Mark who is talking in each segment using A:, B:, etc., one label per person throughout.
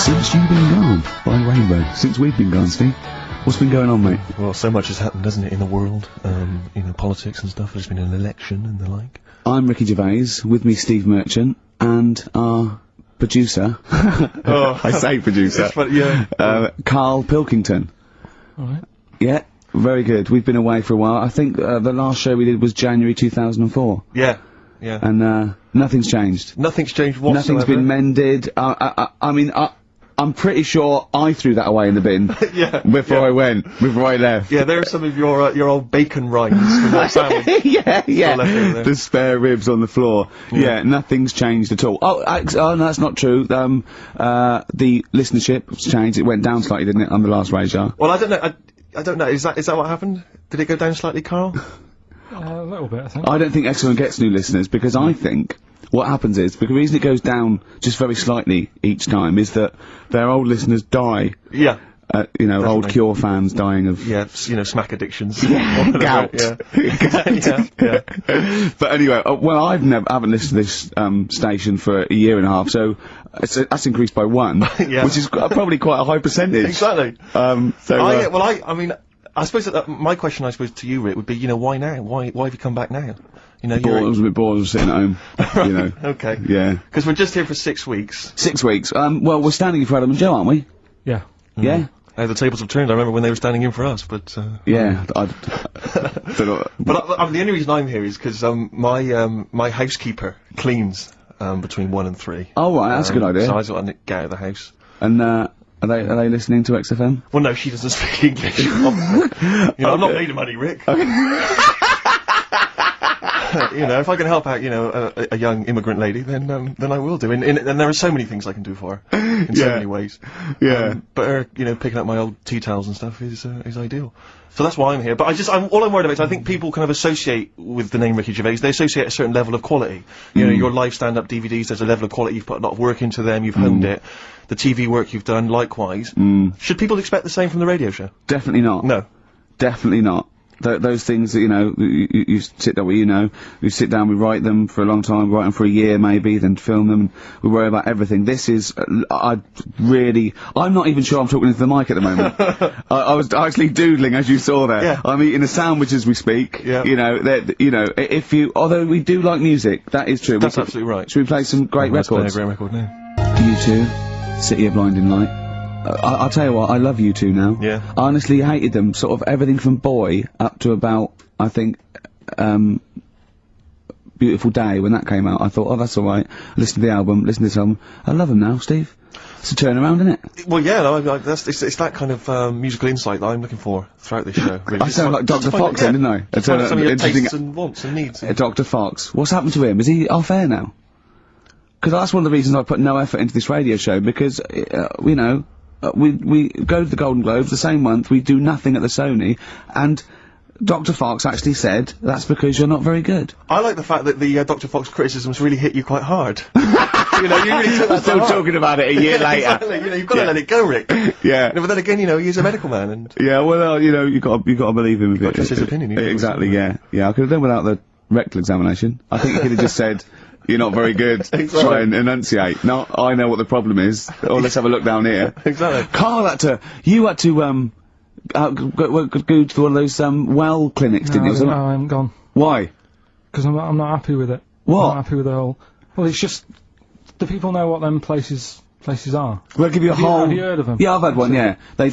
A: Since you've been gone, by Rainbow. Since we've been gone, Steve. What's been going on, mate?
B: Well, so much has happened, hasn't it, in the world? You know, politics and stuff. There's been an election and the like.
A: I'm Ricky Gervais, with me Steve Merchant, and our producer.
B: Oh.
A: I say producer.
B: Yeah.
A: Karl Pilkington.
C: Alright.
A: Yeah, very good. We've been away for a while. I think the last show we did was January 2004.
B: Yeah. Yeah.
A: And nothing's changed.
B: Nothing's changed whatsoever.
A: Nothing's been mended. I mean, I'm pretty sure I threw that away in the bin before I left.
B: Yeah, there are some of your old bacon rinds from that sandwich.
A: yeah.
B: There.
A: The spare ribs on the floor. Yeah, nothing's changed at all. Oh, no, that's not true. The listenership's changed. It went down slightly, didn't it, on the last radio?
B: Well, I don't know. I don't know. Is that what happened? Did it go down slightly, Karl?
C: A little bit, I think.
A: I don't think Excellent gets new listeners, because I think what happens is, because the reason it goes down just very slightly each time is that their old listeners die.
B: Yeah.
A: You know,
B: Definitely.
A: old Cure fans dying of...
B: Yeah, you know, smack addictions.
A: Yeah, gout.
B: Yeah.
A: But anyway, well, I haven't listened to this station for a year and a half, so that's increased by 1, which is probably quite a high percentage.
B: Exactly.
A: I
B: mean, I suppose that my question, I suppose, to you, Rick, would be, you know, why now? Why have you come back now? You know,
A: I was a bit bored of sitting at home, you know.
B: Okay.
A: Yeah.
B: Because we're just here for 6 weeks.
A: 6 weeks. Well, we're standing in for Adam and Joe, aren't we?
C: Yeah.
A: Yeah.
B: The tables have turned. I remember when they were standing in for us, but
A: yeah.
B: But the only reason I'm here is because my housekeeper cleans between 1 and 3.
A: Oh right, that's a good idea.
B: So I just want to get out of the house.
A: And are they listening to XFM?
B: Well, no, she doesn't speak English. You know, I'm not made of money, Rick. You know, if I can help out, you know, a young immigrant lady, then I will do. And there are so many things I can do for her in so many ways.
A: Yeah.
B: But her, you know, picking up my old tea towels and stuff is ideal. So that's why I'm here. But all I'm worried about is I think people kind of associate with the name Ricky Gervais. They associate a certain level of quality. You know, your live stand-up DVDs. There's a level of quality. You've put a lot of work into them. You've honed it. The TV work you've done, likewise. Should people expect the same from the radio show?
A: Definitely not.
B: No.
A: Definitely not. Those things that, you know, you sit there, you know, we sit down, we write them for a long time, write them for a year maybe, then film them, and we worry about everything. This is, I'm not even sure I'm talking into the mic at the moment. I was actually doodling, as you saw there.
B: Yeah.
A: I'm eating a sandwich as we speak.
B: Yeah.
A: You know, although we do like music, that is true.
B: That's absolutely right.
A: Should we play some great records?
B: Let's play a great record now.
A: U2, City of Blinding Light. I'll tell you what, I love U2 now.
B: Yeah.
A: I honestly hated them, sort of everything from Boy up to about, I think, Beautiful Day, when that came out. I thought, oh, that's alright. Listen to the album, listen to this album. I love them now, Steve. It's a turnaround, isn't it?
B: Well, yeah, no, it's that kind of musical insight that I'm looking for throughout this show. Really.
A: I sound like Dr. Fox then, didn't I?
B: Some of your tastes and wants and needs.
A: Dr. Fox. What's happened to him? Is he off air now? Because that's one of the reasons I put no effort into this radio show, because, you know, we go to the Golden Globes the same month, we do nothing at the Sony, and Dr. Fox actually said, that's because you're not very good.
B: I like the fact that the Dr. Fox criticisms really hit you quite hard. You know, you really took that
A: Still talking about it a year later.
B: Exactly, you know, you've got to let it go, Rick.
A: Yeah.
B: No, but then again, you know, he's a medical man, and...
A: Yeah, well, you know, you got to believe him a bit.
B: Just his opinion.
A: Exactly, yeah. Yeah, I could have done without the rectal examination. I think he could have just said, you're not very good.
B: Exactly.
A: Try and enunciate. No, I know what the problem is. Or let's have a look down here.
B: Exactly.
A: Karl you had to, go to one of those, well clinics, didn't you?
C: No, I haven't gone.
A: Why?
C: Because I'm not happy with it.
A: What?
C: I'm not happy with the whole... Well, it's just... Do people know what them places are?
A: They'll give you a whole...
C: Have you heard of them?
A: Yeah, I've had one, yeah. They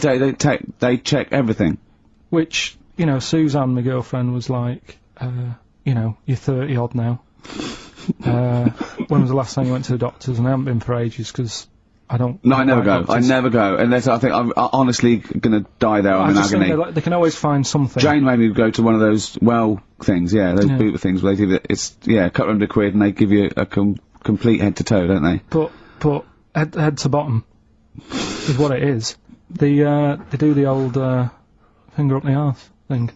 A: check everything.
C: Which, you know, Suzanne, my girlfriend, was like, you know, you're 30 odd now. When was the last time you went to the doctors? And I haven't been for ages, because I don't...
A: No, I never go. I never go. Unless I think I'm honestly gonna die there. I'm in agony.
C: Think they can always find something.
A: Jane made me go to one of those well things, yeah, those boot things where they give it, it's, yeah, £200 and they give you a complete head to toe, don't they?
C: But head to bottom is what it is. They do the old finger up the arse thing.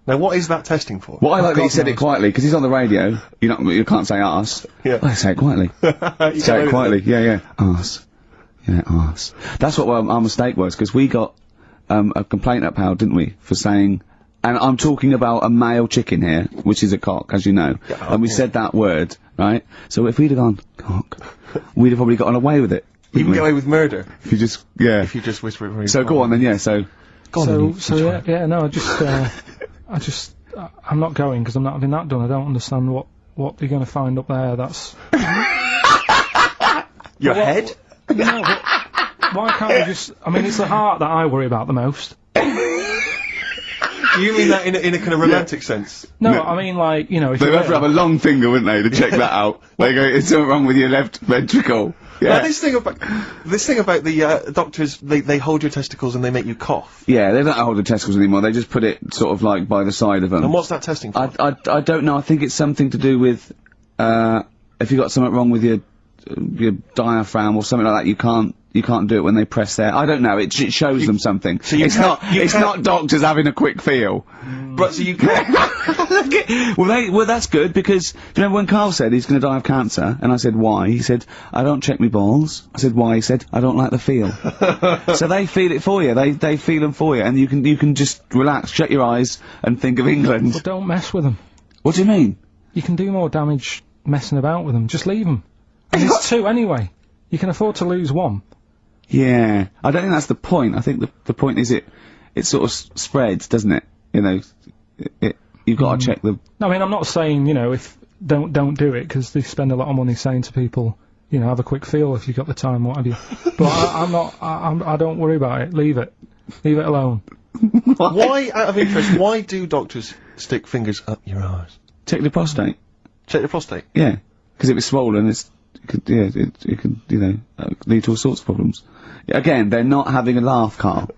B: Now, what is that testing for?
A: Well, I like that he said it quietly, because he's on the radio. You can't say arse.
B: Yeah.
A: I say it quietly. Say it quietly. Yeah. Arse. Yeah, arse. That's what our mistake was, because we got a complaint upheld, didn't we, for saying... And I'm talking about a male chicken here, which is a cock, as you know. Yeah, and we said that word, right? So if we'd have gone, cock, we'd have probably gotten away with it.
B: You can get away with murder
A: If you just, yeah.
B: if you just whisper it very
A: So go on then, yeah, so.
B: Go on then,
C: So yeah, no, I'm not going because I'm not having that done. I don't understand what you're going to find up there. That's
B: your head?
C: no. But why can't we just? I mean, it's the heart that I worry about the most.
B: You mean that in a kind of romantic sense?
C: No, I mean like if
A: They'd
C: you
A: have to have a long finger, wouldn't they, to check that out? They go, it's something wrong with your left ventricle.
B: Now,
A: Yeah.
B: this thing about the doctors, they hold your testicles and they make you cough.
A: Yeah, they don't hold the testicles anymore, they just put it sort of like by the side of them.
B: And what's that testing for?
A: I don't know, I think it's something to do with, if you got something wrong with your diaphragm or something like that, you can't do it when they press there. I don't know, it shows them something.
B: So you
A: it's not doctors having a quick feel.
B: But so you can't.
A: Well, that's good because you know when Carl said he's going to die of cancer, and I said why? He said I don't check my balls. I said why? He said I don't like the feel. So they feel it for you. They feel them for you, and you can just relax, shut your eyes, and think of England.
C: But don't mess with them.
A: What do you mean?
C: You can do more damage messing about with them. Just leave them. And it's two anyway. You can afford to lose one.
A: Yeah, I don't think that's the point. I think the point is it sort of spreads, doesn't it? You know, you've got to check the.
C: No, I mean, I'm not saying if don't do it because they spend a lot of money saying to people, have a quick feel if you've got the time, what have you. But I don't worry about it. Leave it alone.
B: Why, out of interest, why do doctors stick fingers up your arse?
A: Check the prostate.
B: Check the prostate.
A: Yeah, because if it's swollen, it could lead to all sorts of problems. Again, they're not having a laugh, Carl.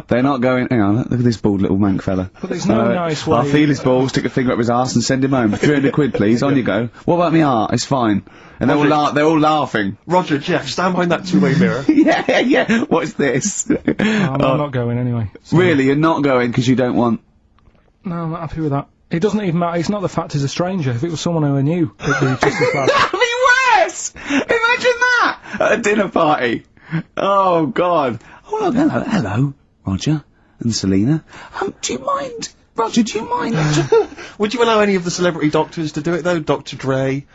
A: They're not going, hang on, look at this bald little mank fella.
C: But there's no nice way.
A: I'll feel his balls, stick a finger up his arse and send him home. 300 quid, please, on you go. What about me art? It's fine. And they're all laughing.
B: Roger, Jeff, stand behind that two-way mirror.
A: yeah, what's this?
C: I'm not going anyway. So.
A: Really, you're not going because you don't want...
C: No, I'm not happy with that. It doesn't even matter, it's not the fact he's a stranger. If it was someone who I knew, it'd be just as bad.
A: That'd be worse! Imagine that! At a dinner party. Oh, God. Oh, hello, Roger and Selena. Do you mind, Roger,
B: Would you allow any of the celebrity doctors to do it, though? Dr. Dre,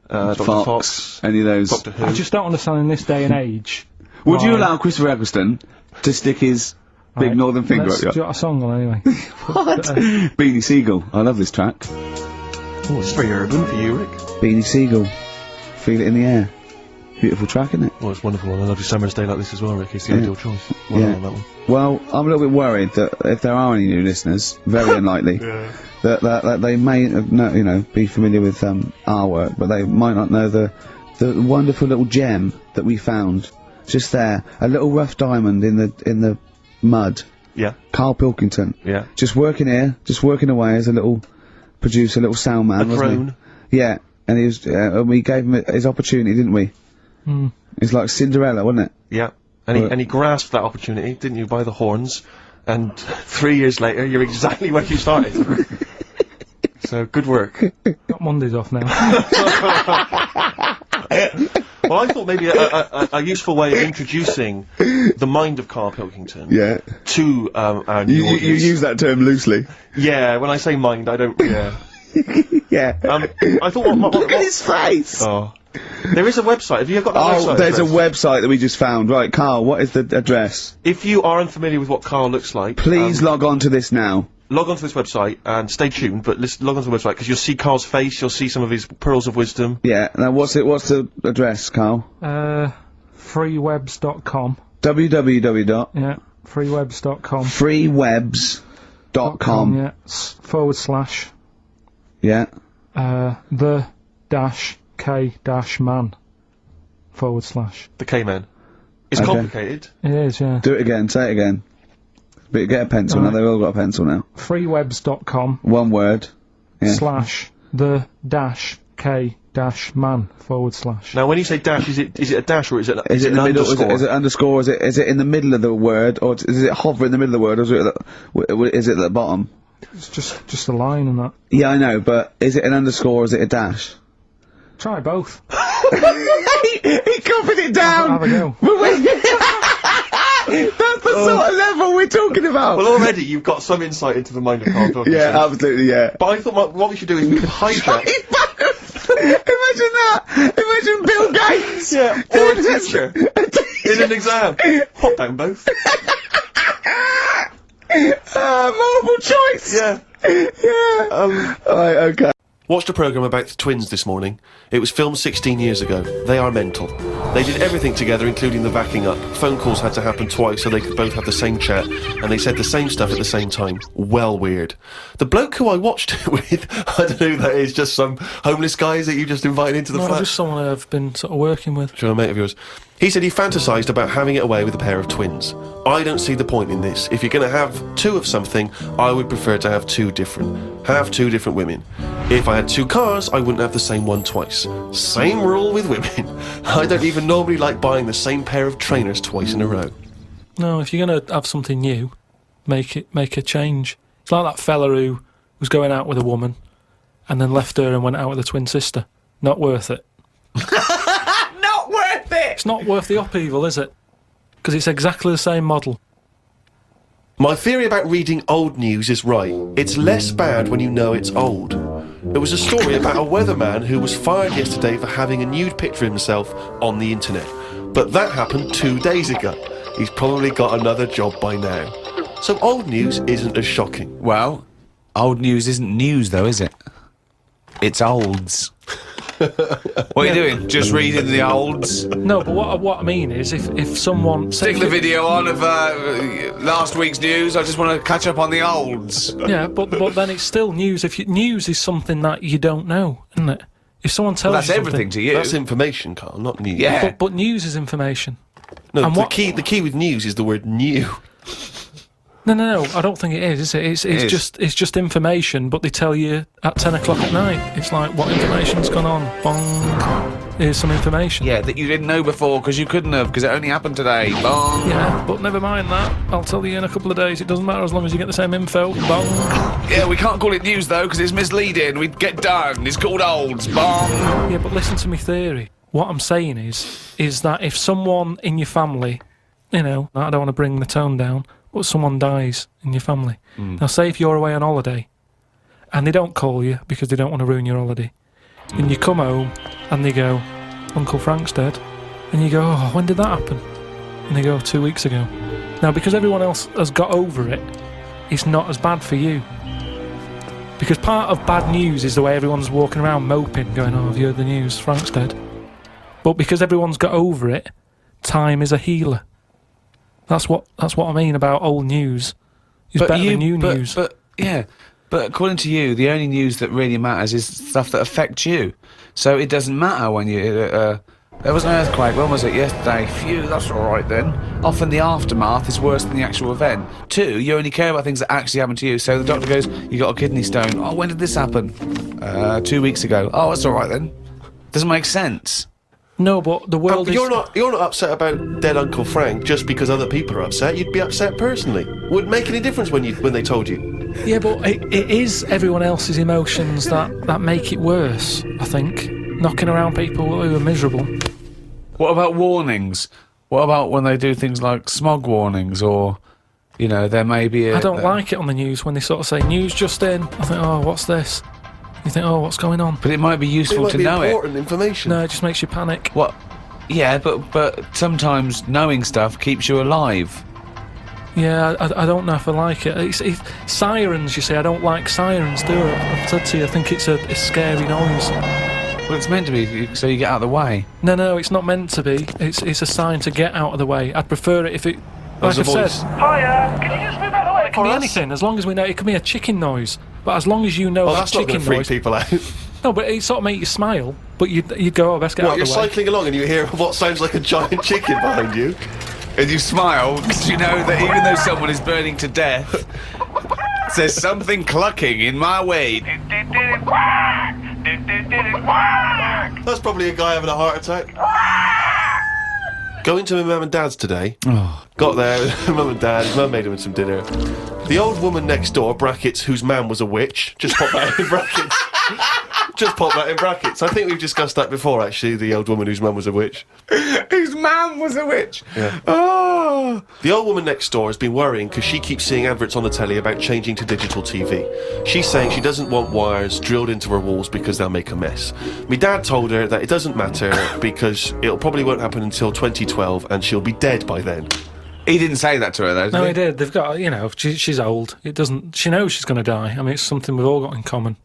B: Dr. Fox,
A: any of those.
B: Doctor Who?
C: I just don't understand in this day and age.
A: Would you allow Christopher Eccleston to stick his big northern finger up
C: Do you
A: your...
C: want a song on anyway?
A: What? Beanie Siegel. I love this track.
B: Oh, it's very urban for you, Rick.
A: Beanie Siegel. Feel it in the air. Beautiful track, isn't it?
B: Well, it's wonderful on a lovely summer's day like this as well, Rick. It's the ideal choice. Well
A: Yeah.
B: done on that one.
A: Well, I'm a little bit worried that if there are any new listeners, very unlikely, that they may be familiar with our work, but they might not know the wonderful little gem that we found just there, a little rough diamond in the mud.
B: Yeah.
A: Karl Pilkington.
B: Yeah.
A: Just working here, just working away as a little producer, little sound man,
B: A
A: wasn't
B: drone.
A: he? Yeah, and he was, and we gave him his opportunity, didn't we? It's like Cinderella, wasn't it?
B: Yeah. And he grasped that opportunity, didn't you, by the horns, and 3 years later, you're exactly where you started. So, good work.
C: Got Mondays off now.
B: Well, I thought maybe a useful way of introducing the mind of Karl Pilkington to our new audience.
A: You use that term loosely.
B: Yeah, when I say mind, I don't... Yeah.
A: Yeah.
B: I thought...
A: Look at his face!
B: Oh. There is a website. Have you got the website?
A: Oh, there's
B: address?
A: a website that we just found. Right, Carl, what is the address?
B: If you are unfamiliar with what Karl looks like...
A: Please log on to this now.
B: Log on to this website and stay tuned, but log on to the website because you'll see Karl's face, you'll see some of his pearls of wisdom.
A: Yeah, now what's the address, Carl?
C: Freewebs.com.
A: www.
C: Yeah, freewebs.com.
A: Freewebs.com.
C: Yeah, /
A: Yeah.
C: the dash K dash man /
B: The K-Man. It's
A: Okay.
B: complicated.
C: It is, yeah.
A: Do it again, say it again. But get a pencil now, they've all got a pencil now.
C: Freewebs.com
A: One word. Yeah.
C: / the dash K dash man /
B: Now, when you say dash, is it a dash or is it
A: Is it in
B: an
A: the middle?
B: underscore?
A: Is it underscore? Is it in the middle of the word, or is it hover in the middle of the word, or is it at the bottom?
C: It's just a line and that.
A: Yeah, I know, but is it an underscore or is it a dash?
C: Try both.
A: He copied it down!
C: Have a go.
A: That's the sort of level we're talking about!
B: Well, already you've got some insight into the mind of Karl Pilkington.
A: Yeah, absolutely, yeah.
B: But I thought what we should do is we could hijack...
A: Imagine Imagine Bill Gates.
B: Yeah, or a teacher in an exam. Pop down both.
A: Multiple choice.
B: Yeah.
A: Yeah. Right, okay.
B: Watched a programme about the twins this morning. It was filmed 16 years ago. They are mental. They did everything together, including the backing up. Phone calls had to happen twice so they could both have the same chat, and they said the same stuff at the same time. Well weird. The bloke who I watched it with, I don't know who that is, just some homeless guys that you just invited into the
C: No,
B: flat?
C: just someone I've been sort of working with.
B: Sure, a mate of yours. He said he fantasised about having it away with a pair of twins. I don't see the point in this. If you're going to have two of something, I would prefer to have two different. Have two different women. If I had two cars, I wouldn't have the same one twice. Same rule with women. I don't even normally like buying the same pair of trainers twice in a row.
C: No, if you're going to have something new, make a change. It's like that fella who was going out with a woman and then left her and went out with a twin sister. Not worth it.
A: Not worth it.
C: It's not worth the upheaval, is it? Because it's exactly the same model.
B: My theory about reading old news is right. It's less bad when you know it's old. There was a story about a weatherman who was fired yesterday for having a nude picture of himself on the internet. But that happened 2 days ago. He's probably got another job by now. So old news isn't as shocking.
A: Well, old news isn't news, though, is it? It's olds. What are you doing? Just reading the olds?
C: No, but what I mean is, if someone...
A: Stick the video on of last week's news. I just want to catch up on the olds.
C: Yeah, but then it's still news. News is something that you don't know, isn't it? If someone tells
A: That's
C: you something,
A: everything to you.
B: That's information, Carl, not news.
A: Yeah.
C: But news is information.
B: No,
C: And
B: the
C: what-
B: key with news is the word new.
C: No, I don't think it is it? It's
A: is.
C: just information, but they tell you at 10 o'clock at night. It's like, what information's gone on? Bong. Here's some information.
A: Yeah, that you didn't know before because you couldn't have, because it only happened today. Bong.
C: Yeah, but never mind that. I'll tell you in a couple of days. It doesn't matter as long as you get the same info. Bong.
A: Yeah, we can't call it news though because it's misleading. We'd get done. It's called olds. Bong.
C: Yeah, but listen to me theory. What I'm saying is that if someone in your family, I don't want to bring the tone down, but someone dies in your family. Now, say if you're away on holiday and they don't call you because they don't want to ruin your holiday, and you come home and they go, Uncle Frank's dead, and you go, oh, when did that happen? And they go, 2 weeks ago. Now, because everyone else has got over it, it's not as bad for you. Because part of bad news is the way everyone's walking around moping, going, oh, have you heard the news? Frank's dead. But because everyone's got over it, time is a healer. That's what I mean about old news. It's better than new news.
A: But according to you, the only news that really matters is stuff that affects you. So it doesn't matter when you... there was an earthquake, when was it? Yesterday. Phew, that's alright then. Often the aftermath is worse than the actual event. 2, you only care about things that actually happen to you. So the doctor goes, you got a kidney stone. Oh, when did this happen? 2 weeks ago. Oh, that's alright then. Doesn't make sense.
C: No, but the world is...
B: You're not upset about dead Uncle Frank just because other people are upset. You'd be upset personally. Wouldn't make any difference when they told you.
C: Yeah, but it is everyone else's emotions that make it worse, I think. Knocking around people who are miserable.
A: What about warnings? What about when they do things like smog warnings or, there may be a...
C: I don't like it on the news when they sort of say, news just in. I think, oh, what's this? You think, oh, what's going on?
A: But it might be useful to know it.
B: Important information.
C: No, it just makes you panic.
A: What? Yeah, but sometimes knowing stuff keeps you alive.
C: Yeah, I don't know if I like it. It's sirens, you see. I don't like sirens, do I? I've said to you, I think it's a scary noise.
A: Well, it's meant to be so you get out of the way.
C: No, it's not meant to be. It's a sign to get out of the way. I'd prefer it if it... Like I've said...
D: Hiya, can you just move out of the way
C: It can be anything, as long as we know. It can be a chicken noise. But as long as you know that
B: that's not
C: chicken
B: going to freak
C: noise...
B: people out.
C: No, but it sort of make you smile. But you'd go, oh, best get out
B: You're
C: of the way.
B: cycling along and you hear what sounds like a giant chicken behind you.
A: And you smile because you know that even though someone is burning to death, there's something clucking in my way.
B: That's probably a guy having a heart attack. Going to my mum and dad's today. Got there, mum and dad, mum made him some dinner. The old woman next door, brackets, whose man was a witch. Just pop that in brackets. Just pop that in brackets. I think we've discussed that before, actually, the old woman whose mum was a witch.
A: Whose man was a witch?
B: Yeah.
A: Oh,
B: The old woman next door has been worrying because she keeps seeing adverts on the telly about changing to digital TV. She's saying she doesn't want wires drilled into her walls because they'll make a mess. Me dad told her that it doesn't matter because it'll probably won't happen until 2012 and she'll be dead by then.
A: He didn't say that to her, though, did
C: No,
A: he?
C: he did. They've got, she's old. It doesn't. She knows she's going to die. I mean, it's something we've all got in common.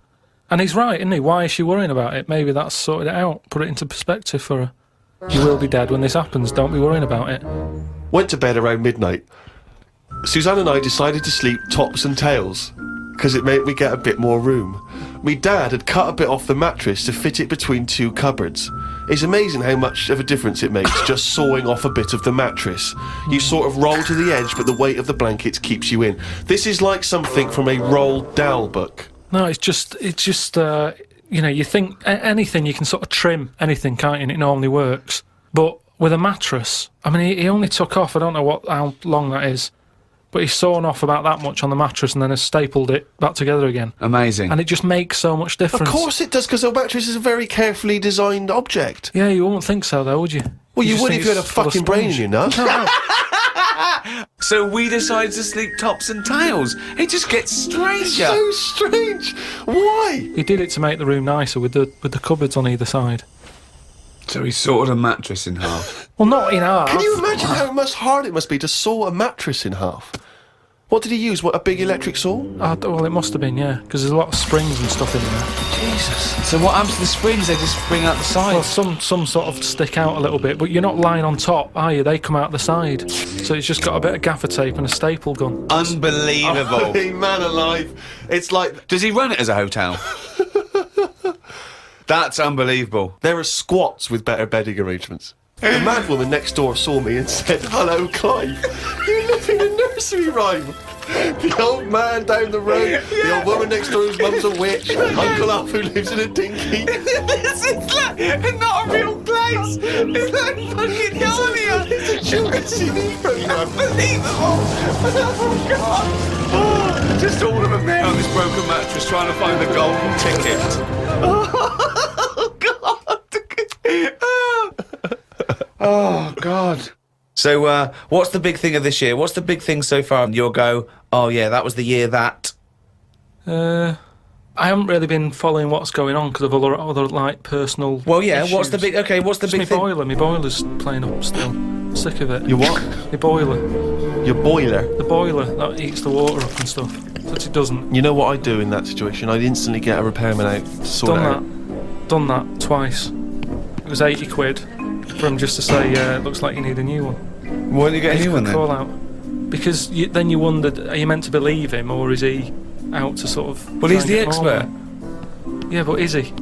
C: And he's right, isn't he? Why is she worrying about it? Maybe that's sorted it out. Put it into perspective for her. You will be dead when this happens. Don't be worrying about it.
B: Went to bed around midnight. Suzanne and I decided to sleep tops and tails because it made me get a bit more room. Me dad had cut a bit off the mattress to fit it between two cupboards. It's amazing how much of a difference it makes just sawing off a bit of the mattress. You sort of roll to the edge, but the weight of the blankets keeps you in. This is like something from a Roald Dahl book.
C: No, it's just you think anything you can sort of trim anything, can't you? And it normally works. But with a mattress, I mean, he only took off, I don't know how long that is, but he's sawn off about that much on the mattress and then has stapled it back together again.
A: Amazing.
C: And it just makes so much difference.
B: Of course it does, because a mattress is a very carefully designed object.
C: Yeah, you wouldn't think so, though, would you?
B: Well, you
C: just
B: would
C: think
B: if you had a
C: it's full of
B: fucking brain in
C: sponge.
B: your nut.
C: No.
A: So we decided to sleep tops and tails. It just gets stranger.
B: So strange. Why?
C: He did it to make the room nicer with the cupboards on either side.
A: So he sorted a mattress in half.
C: Well, not in half.
B: Can you imagine how hard it must be to saw a mattress in half? What did he use? What, a big electric saw?
C: Well, it must have been, yeah, because there's a lot of springs and stuff in there.
A: Jesus. So what happens to the springs? They just spring out the
C: Well,
A: sides.
C: some sort of stick out a little bit, but you're not lying on top, are you? They come out the side. So it's just got a bit of gaffer tape and a staple gun.
A: Unbelievable.
B: Hey, man alive. It's like...
A: Does he run it as a hotel? That's unbelievable.
B: There are squats with better bedding arrangements. The mad woman next door saw me and said, "Hello, Clive. You live in a nursery rhyme." The old man down the road, the old woman next door whose mum's a witch, Uncle Alf who lives in a dinghy.
A: This is like not a real place. It's like fucking Narnia.
B: It's a children's TV programme.
A: Unbelievable. Oh, God. Just all of them there on this broken mattress trying to find the golden ticket. Oh, God. Oh, God. So, what's the big thing of this year? What's the big thing so far? You'll go, oh, yeah, that was the year that...
C: I haven't really been following what's going on because of other like personal.
A: Well, yeah.
C: issues.
A: What's the big? Okay, what's the
C: Just
A: big thing?
C: my boiler's playing up still. Sick of it.
B: Your what?
C: My boiler.
B: Your boiler.
C: The boiler that heats the water up and stuff. But it doesn't.
B: You know what I'd do in that situation? I'd instantly get a repairman out to sort it out.
C: Done that twice. It was 80 quid for him just to say, it looks like you need a new one.
A: Why don't you get a new one then?
C: Call out. Because then you wondered, are you meant to believe him or is he out to sort of...
A: Well, he's
C: try
A: the
C: and get more?
A: expert.
C: Yeah, but is he?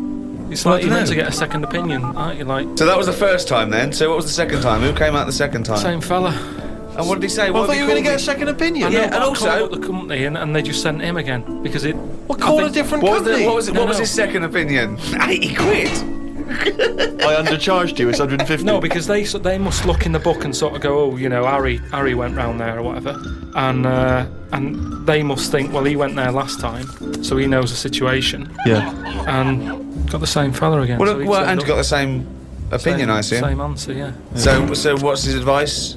C: It's
A: Well,
C: like you're
A: I
C: meant
A: dunno.
C: to get a second opinion, aren't you? Like,
A: So that was the first time then. So what was the second time? Who came out the second time?
C: same fella.
A: And what did he say?
B: Well, I
A: What
B: thought
A: did
B: you
A: he
B: were going to
A: call
B: get a second opinion.
C: I know,
A: Yeah,
C: but
A: and
C: I
A: also-
C: called up the company and they just sent him again because it.
B: Well, call a different
A: What was,
B: company.
A: what was,
C: No,
A: what was
C: no.
A: his second opinion? 80 quid?
B: I undercharged you. It's 150.
C: No, because they must look in the book and sort of go, oh, Harry went round there or whatever, and they must think, well, he went there last time, so he knows the situation,
B: Yeah.
C: and got the same fella again.
A: Well,
C: so he
A: well
C: turned
A: and
C: up.
A: got the same opinion, I assume.
C: Same answer, yeah.
A: So what's his advice?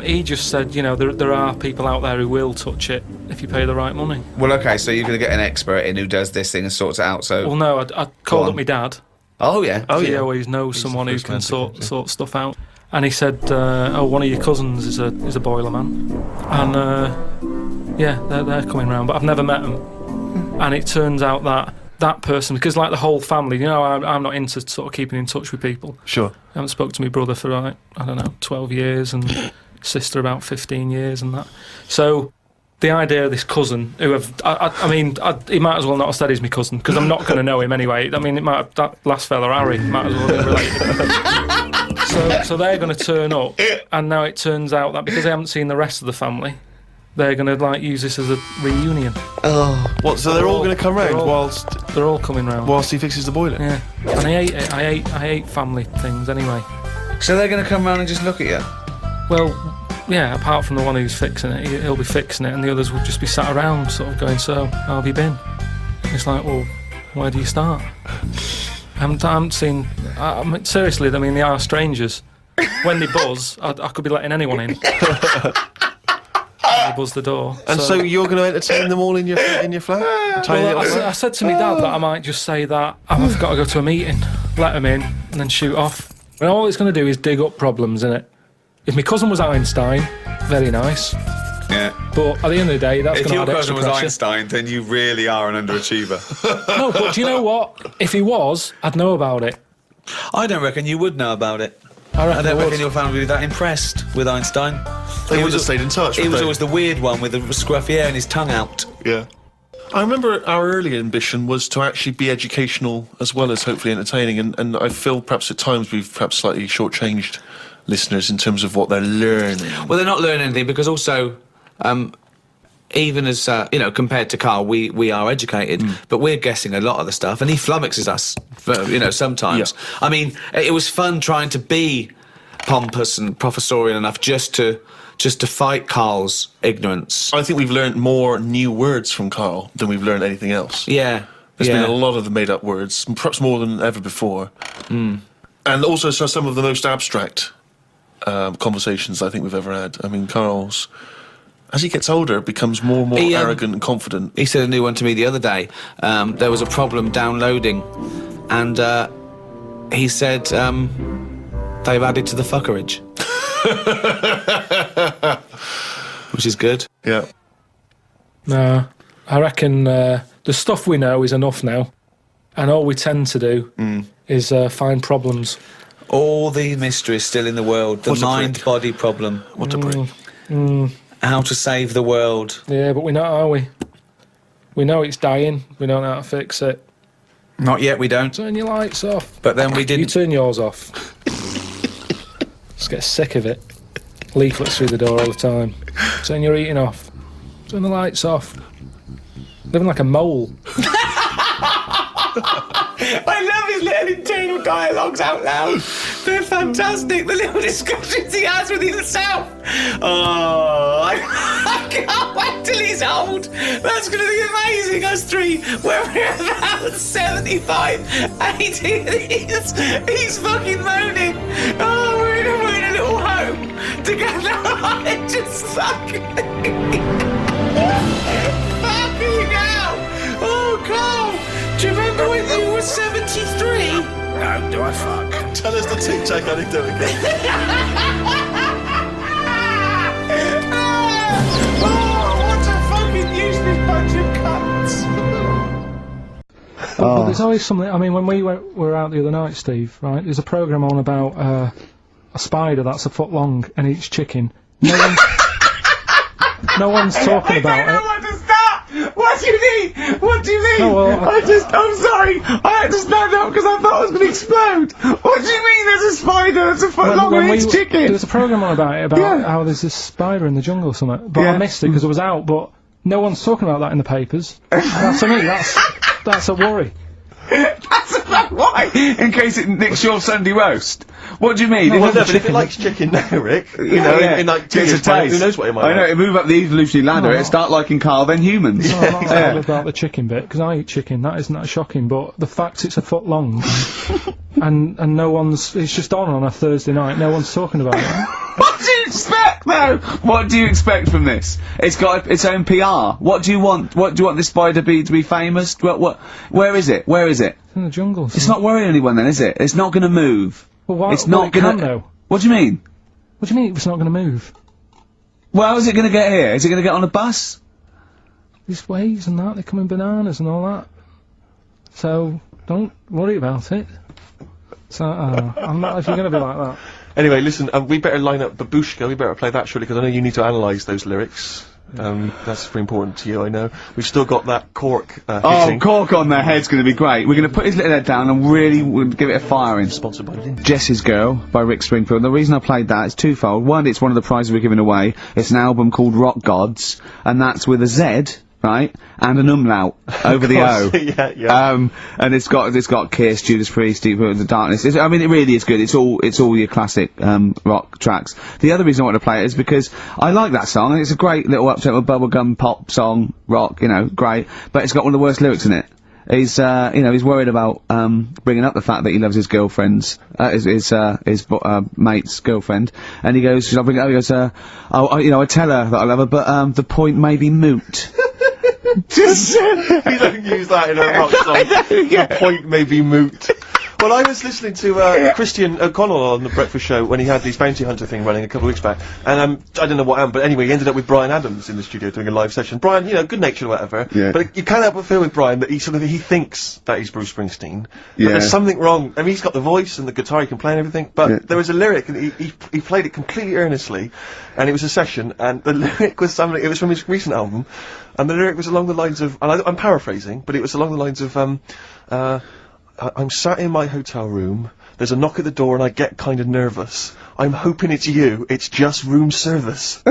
C: He just said, there are people out there who will touch it if you pay the right money.
A: Well, okay, so you're going to get an expert in who does this thing and sorts it out, so...
C: Well, no, I called
A: on.
C: up my dad.
A: Oh, yeah.
B: Oh,
C: He
B: yeah.
C: always knows
B: He's
C: someone
B: the
C: who
B: first
C: can
B: man to
C: sort
B: come to.
C: sort stuff out. And he said, one of your cousins is a boiler man, and yeah, they're coming round, but I've never met them. And it turns out that person, because like the whole family, I'm not into sort of keeping in touch with people.
B: Sure.
C: I haven't spoke to my brother for like, I don't know, 12 years, and sister about 15 years, and that. So the idea of this cousin, who he might as well not have said he's my cousin, because I'm not going to know him anyway. I mean, that last fella, Harry, might as well have been related. So they're going to turn up, and now it turns out that because they haven't seen the rest of the family, they're going to use this as a reunion.
B: Oh. What? So they're all going to come round whilst
C: They're all coming round.
B: he fixes the boiler.
C: Yeah, and I hate it. I hate family things anyway.
A: So they're going to come round and just look at you?
C: Well, yeah, apart from the one who's fixing it, he'll be fixing it, and the others will just be sat around sort of going, so, how have you been? It's like, well, where do you start? I haven't seen... seriously, I mean, they are strangers, when they buzz, I could be letting anyone in. They buzz the door.
B: And so you're going to entertain them all in your flat? Tiny
C: Well,
B: little flat?
C: I said to my dad that I might just say that I've got to go to a meeting, let them in, and then shoot off. And all it's going to do is dig up problems, innit? If my cousin was Einstein, very nice.
A: Yeah.
C: But at the end of the day, that's
A: If
C: going to
A: your
C: add
A: cousin
C: extra
A: was
C: pressure.
A: Einstein, then you really are an underachiever.
C: No, but do you know what? If he was, I'd know about it.
E: I don't reckon you would know about it.
C: I reckon
E: I don't
C: I would.
E: reckon your family would be that impressed with Einstein.
B: They would have stayed in touch.
E: He
B: wouldn't
E: was
B: they?
E: always the weird one with the scruffy hair and his tongue out.
B: Yeah. I remember our early ambition was to actually be educational as well as hopefully entertaining, and I feel perhaps at times we've perhaps slightly shortchanged listeners in terms of what they're learning.
E: Well, they're not learning anything because also, even as, compared to Carl, we are educated, but we're guessing a lot of the stuff, and he flummoxes us, sometimes.
B: Yeah.
E: I mean, it was fun trying to be pompous and professorial enough just to fight Carl's ignorance.
B: I think we've learned more new words from Carl than we've learned anything else.
E: Yeah.
B: There's
E: yeah.
B: been a lot of the made-up words, perhaps more than ever before. And also some of the most abstract conversations I think we've ever had. I mean, Carl's, as he gets older, becomes more and more arrogant and confident.
E: He said a new one to me the other day. There was a problem downloading, and he said they've added to the fuckerage. Which is good.
B: Yeah.
C: No, I reckon the stuff we know is enough now. And all we tend to do is find problems.
E: All the mysteries still in the world. The
B: What a prick.
E: mind-body problem.
B: What a prick.
E: How to save the world.
C: Yeah, but we know, are we? We know it's dying. We don't know how to fix it.
E: Not yet, we don't.
C: Turn your lights off.
E: But then we
C: You
E: didn't.
C: turn yours off. Just get sick of it. Leaflets through the door all the time. Turn your eating off. Turn the lights off. Living like a mole.
E: I love his little internal dialogues out loud. They're fantastic. The little discussions he has with himself. Oh, I can't wait till he's old. That's going to be amazing. Us three, when we're about 75, 80, he's fucking moaning. Oh, we're in a little home together. I just fucking... Fucking hell. Oh, Carl. Do you remember when you were 73? No, do I fuck?
B: Tell us the Tic Tac anecdote again.
E: Oh, what a fucking useless bunch of cunts.
C: But there's always something. I mean, when we were out the other night, Steve, right? There's a programme on about a spider that's a foot long and eats chicken. No one's talking about it.
A: want to stop! What do you mean? What do you mean?
C: Oh, well,
A: I'm sorry. I had to stand up because I thought I was going to explode. What do you mean there's a spider that's a foot long and eats chicken?
C: There's a programme on about it, about
A: Yeah.
C: how there's this spider in the jungle or something. But
A: Yeah.
C: I missed it because I was out, but no one's talking about that in the papers. That's to me, that's a worry.
A: That's about why. In case it nicks your Sunday roast. What do you mean?
C: No,
A: It
C: well,
A: doesn't-
B: But if it likes chicken now, Rick, in like 2
A: Gets
B: years'
A: a
B: time,
A: taste.
B: who knows what it might
A: I know,
B: like.
A: it move up the evolutionary ladder,
C: No,
A: it start liking Carl, then humans.
C: No, I'm not talking about the chicken bit, because I eat chicken, that isn't that shocking, but the fact it's a foot long, and no one's, it's just on a Thursday night, no one's talking about it.
A: What do you expect, though? What do you expect from this? It's got its own PR. What do you want? What do you want this spider to be famous? Where is it? Where is it?
C: It's in the jungle.
A: It's not worrying anyone then, is it? It's not going to move.
C: Well, why,
A: It's not
C: it can,
A: going to...
C: though.
A: What do you mean?
C: What do you mean it's not going to move?
A: Well, how is it going to get here? Is it going to get on a bus?
C: There's waves and that, they come in bananas and all that. So, don't worry about it. So, I'm not, if you're going to be like that.
B: Anyway, listen, we better line up Babushka. We better play that shortly because I know you need to analyse those lyrics. That's very important to you, I know. We've still got that cork hitting.
A: Cork on their head's going to be great. We're going to put his little head down and really give it a firing.
B: Sponsored by Lynn.
A: Jess's Girl by Rick Springfield. The reason I played that is twofold. One, it's one of the prizes we're giving away. It's an album called Rock Gods, and that's with a Z, right, and an umlaut over the O.
B: Yeah.
A: And it's got Kiss, Judas Priest, Deep Root, The Darkness. I mean, it really is good. It's all your classic rock tracks. The other reason I want to play it is because I like that song, and it's a great little up-tempo bubblegum pop song, rock, great. But it's got one of the worst lyrics in it. he's worried about bringing up the fact that he loves his girlfriend's his mate's girlfriend, and he goes, "Should I bring it up?" He goes, I tell her that I love her, but the point may be moot." Just
B: You don't use that in a rock song. The point may be moot. Well, I was listening to Christian O'Connell on the Breakfast Show when he had this bounty hunter thing running a couple of weeks back, and I don't know what happened, but anyway, he ended up with Brian Adams in the studio doing a live session. Brian, good natured or whatever, but you can't help but feel with Brian that he thinks that he's Bruce Springsteen, but there's something wrong. I mean, he's got the voice and the guitar, he can play and everything, but there was a lyric, and he played it completely earnestly, and it was a session, and the lyric was it was from his recent album, and the lyric was along the lines of, and I'm paraphrasing, but it was along the lines of, I'm sat in my hotel room, there's a knock at the door and I get kind of nervous. I'm hoping it's you, it's just room service.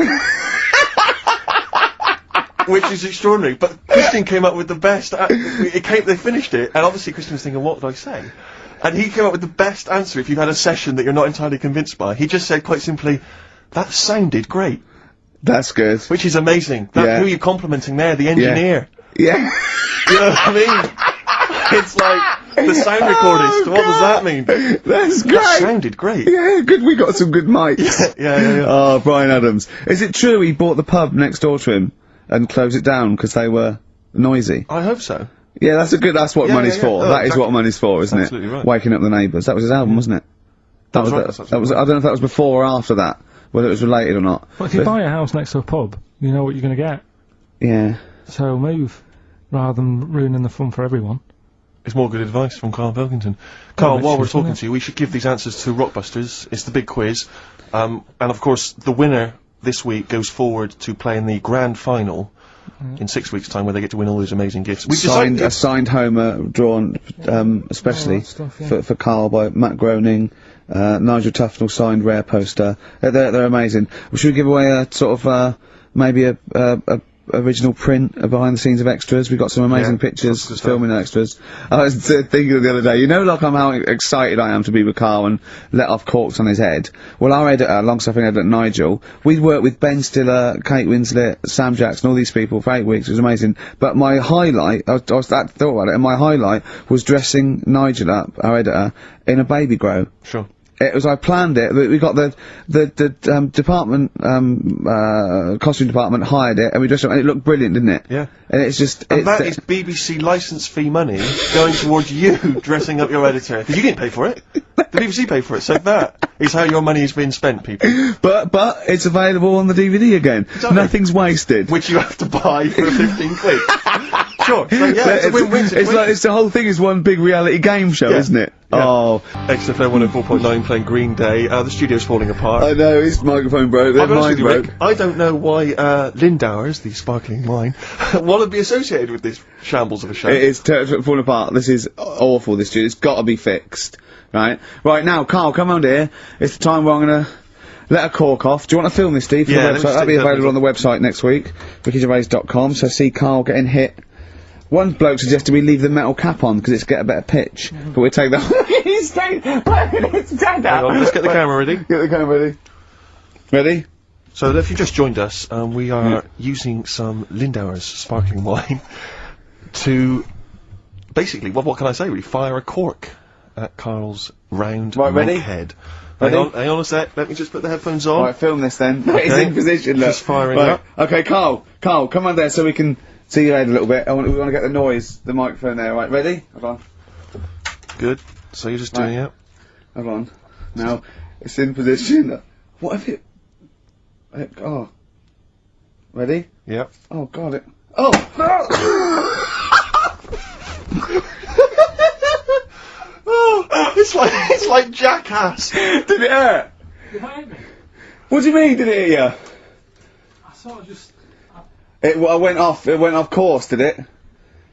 B: Which is extraordinary, but Christian came up with the best, they finished it, and obviously Christian was thinking, what did I say? And he came up with the best answer if you've had a session that you're not entirely convinced by. He just said quite simply, that sounded great.
A: That's good.
B: Which is amazing. Who are you complimenting there? The engineer.
A: Yeah.
B: You know what I mean? It's like, the sound recordist, what does that mean?
A: That's great!
B: That sounded great.
A: Yeah, good, we got some good mics.
B: Yeah.
A: Oh, Brian Adams. Is it true he bought the pub next door to him and closed it down because they were noisy?
B: I hope so.
A: Yeah, that's what money's for.
B: Oh,
A: That is what money's for, isn't it?
B: Absolutely right.
A: Waking up the neighbours. That was his album, wasn't it?
B: That was right.
A: That was, I don't know if that was before or after that, whether it was related or not.
C: Well, if you buy a house next to a pub, you know what you're going to get.
A: Yeah.
C: So move, rather than ruining the fun for everyone.
B: It's more good advice from Karl Pilkington. Karl, while we're talking
C: isn't it?
B: to you, we should give these answers to Rockbusters. It's the big quiz. And of course, the winner this week goes forward to play in the grand final in 6 weeks' time, where they get to win all those amazing gifts. We've
A: A signed Homer drawn, especially
C: stuff, yeah.
A: for Karl by Matt Groening, Nigel Tufnell signed rare poster. They're amazing. Should we give away a sort of, maybe a original print behind the scenes of extras? We got some amazing pictures filming extras. I was thinking the other day, like how excited I am to be with Karl and let off corks on his head. Well, our editor, long-suffering editor Nigel, we'd worked with Ben Stiller, Kate Winslet, Sam Jackson, all these people for 8 weeks. It was amazing. But my highlight, I thought about it, and my highlight was dressing Nigel up, our editor, in a baby grow.
B: Sure.
A: It was, I planned it, we got the department, costume department hired it, and we dressed it up, and it looked brilliant, didn't it?
B: Yeah.
A: And it's just,
B: And that is BBC licence fee money going towards you dressing up your editor. Because you didn't pay for it. The BBC paid for it, so that is how your money has been spent, people.
A: But it's available on the DVD again.
B: Exactly.
A: Nothing's wasted.
B: Which you have to buy for 15 quid. Sure, so yeah, it's a win-win
A: It's like, the whole thing is one big reality game show, isn't it?
B: Yeah.
A: Oh.
B: XFM 104.9 playing Green Day. The studio's falling apart.
A: I know, his microphone broke,
B: I'll
A: then
B: be honest
A: mine
B: with you,
A: broke.
B: Rick, I don't know why Lindauer's, the sparkling wine, want to be associated with this shambles of a show.
A: It is falling apart. This is awful, this studio. It's got to be fixed. Right? Right, now, Karl, come round here. It's the time where I'm going to let a cork off. Do you want to film this, Steve? For
B: Yeah,
A: the
B: let me
A: website?
B: just
A: That'll be
B: take that
A: available on the website next week. rickygervais.com. So see Karl getting hit. One bloke suggested we leave the metal cap on because it's get a better pitch. But we'll take that. He's staying.
B: Hang on, let's get the camera ready.
A: Get the camera ready. Ready?
B: So if you just joined us, we are using some Lindauer's sparkling wine to basically, what can I say really, fire a cork at Karl's round
A: ready?
B: head.
A: Ready?
B: Hang on a sec, let me just put the headphones on.
A: Right, film this then. He's in position, look.
B: Just firing
A: right.
B: up.
A: Okay, Karl, come on there so we can see your head a little bit. We want to get the noise, the microphone there. Right, ready? Hold on.
B: Good. So you're just doing it.
A: Hold on. Now, it's in position. What if it... oh. Ready?
B: Yep.
A: Oh, God, it... Oh!
B: Oh, it's like Jackass.
A: Did it hurt?
C: You hate me?
A: What do you mean, did it hit you?
C: I sort of just...
A: It went off course, did it?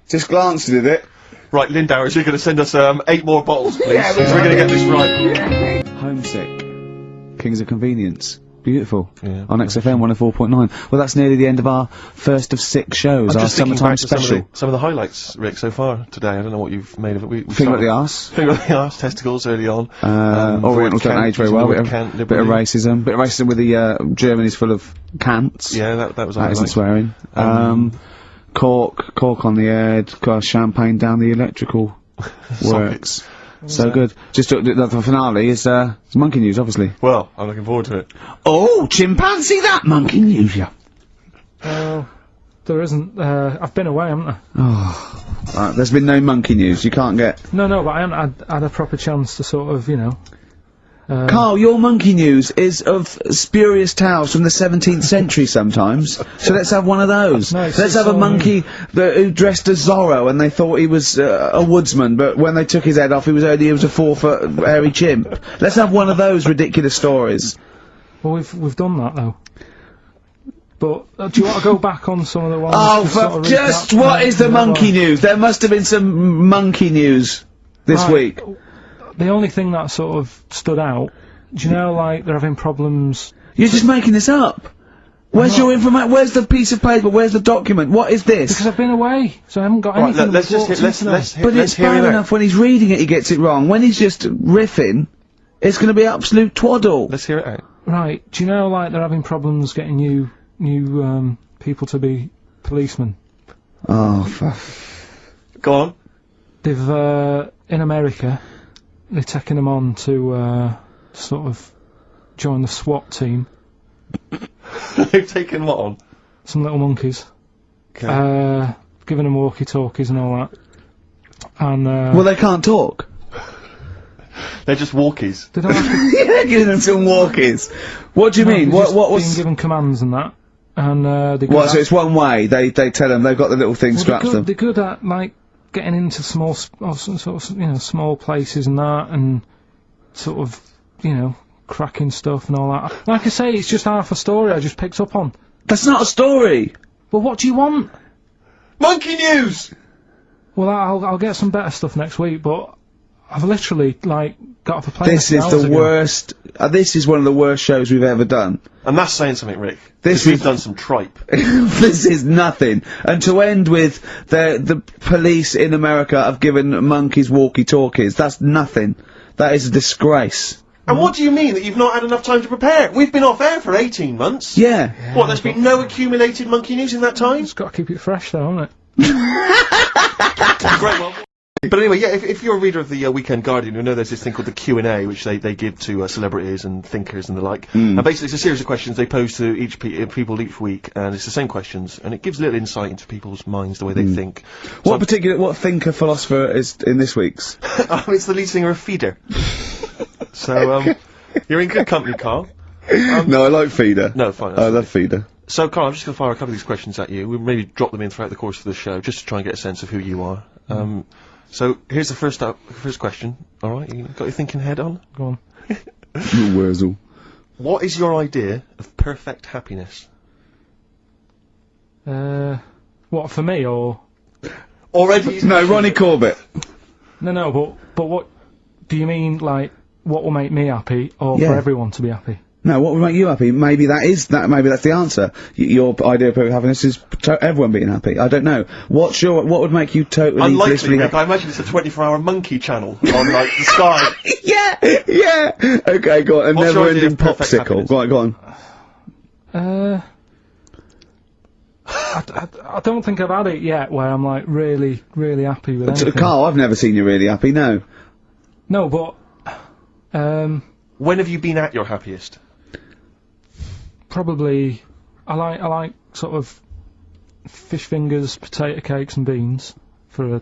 A: Just glanced, did it?
B: Right, Lindauer's, you're going to send us 8 more bottles, please.
A: Yeah,
B: so we're going to get this right.
A: Homesick. Kings of Convenience. Beautiful.
B: Yeah.
A: On XFM 104.9. Well, that's nearly the end of our first of 6 shows,
B: I'm
A: our
B: just thinking
A: summertime
B: back to
A: special.
B: some of the highlights, Rick, so far today. I don't know what you've made of it. We
A: Finger at
B: started-
A: the arse.
B: Finger at the arse, testicles early on.
A: Orientals don't age very well. Bit of
B: liberally.
A: racism. Bit of racism with the Germany's full of cants.
B: Yeah, that was
A: That isn't
B: highlight.
A: swearing. cork on the head, champagne down the electrical works. So good. Just the finale is monkey news, obviously.
B: Well, I'm looking forward to it.
A: Oh, chimpanzee, that monkey news, yeah.
C: There isn't. I've been away, haven't I?
A: Oh, there's been no monkey news. You can't get.
C: No, but I haven't had a proper chance to sort of,
A: Carl, your monkey news is of spurious tales from the 17th century sometimes. So let's have one of those.
C: No,
A: let's have a monkey who dressed as Zorro and they thought he was a woodsman, but when they took his head off, he was a 4-foot hairy chimp. Let's have one of those ridiculous stories.
C: Well, we've done that though. But do you want to go back on some of the ones?
A: Oh,
C: to sort of
A: just
C: recap?
A: what is the monkey news? There must have been some monkey news this week.
C: The only thing that sort of stood out, do you know, like, they're having problems...
A: You're just making this up. Where's your information? Where's the piece of paper? Where's the document? What is this?
C: Because I've been away, so I haven't got
B: Right,
C: anything.
B: let's hear
A: But it's bad enough when he's reading it he gets it wrong. When he's just riffing, it's going to be absolute twaddle.
B: Let's hear it out.
C: Right, do you know, like, they're having problems getting new people to be policemen?
A: Oh,
B: Go on.
C: They've, in America, they're taking them on to, sort of join the SWAT team.
B: They've taken what on?
C: Some little monkeys.
B: Okay.
C: Giving them walkie-talkies and all that. And,
A: well, they can't talk.
B: They're just walkies.
C: they don't have to...
A: Yeah, giving them some walkies. What do you mean?
C: they're
A: What
C: just
A: was...
C: being given commands and that. And, they go
A: What, so it's one way, they tell them, they've got the little thing strapped to them.
C: They're good at, like, getting into small, small places and that, and sort of, cracking stuff and all that. Like I say, it's just half a story I just picked up on.
A: That's not a story!
C: Well, what do you want?
B: Monkey news!
C: Well, I'll get some better stuff next week, but I've literally, like, got off a plane.
A: This is the worst, this is one of the worst shows we've ever done.
B: And that's saying something, Rick.
A: This
B: we've
A: is-
B: done some tripe.
A: This is nothing. And to end with the police in America have given monkeys walkie-talkies, that's nothing. That is a disgrace.
B: And what do you mean that you've not had enough time to prepare? We've been off air for 18 months.
A: Yeah.
B: What, there's been no accumulated monkey news in that time?
C: Just got to keep it fresh, though, haven't it?
B: Great, well. But anyway, yeah, if you're a reader of the Weekend Guardian, you know there's this thing called the Q&A, which they give to celebrities and thinkers and the like. And basically it's a series of questions they pose to each people each week, and it's the same questions, and it gives a little insight into people's minds, the way they think. So
A: What thinker philosopher is in this week's?
B: it's the lead singer of Feeder. So, you're in good company, Carl.
A: No, I like Feeder.
B: No, fine.
A: I love Feeder.
B: So, Carl, I'm just going to fire a couple of these questions at you. We'll maybe drop them in throughout the course of the show, just to try and get a sense of who you are. So, here's the first question. Alright, you got your thinking head on?
C: Go on.
A: Wurzel.
B: What is your idea of perfect happiness?
C: What, for me, or...?
B: Already?
A: No, Ronnie Corbett.
C: No, but what... Do you mean, like, what will make me happy, or
A: Yeah.
C: for everyone to be happy?
A: No, what would make you happy? Maybe maybe that's the answer. Your idea of perfect happiness is everyone being happy. I don't know. What would make you totally
B: Unlikely,
A: blissfully
B: Rick.
A: happy?
B: I imagine it's a 24-hour monkey channel on, like, the sky.
A: Yeah! Okay, go on. A
B: What's your idea
A: never-ending
B: of perfect
A: popsicle.
B: happiness?
A: Go on.
C: I don't think I've had it yet where I'm, like, really, really happy with anything.
A: Carl, I've never seen you really happy, no.
C: No, but...
B: When have you been at your happiest?
C: Probably... I like sort of fish fingers, potato cakes and beans for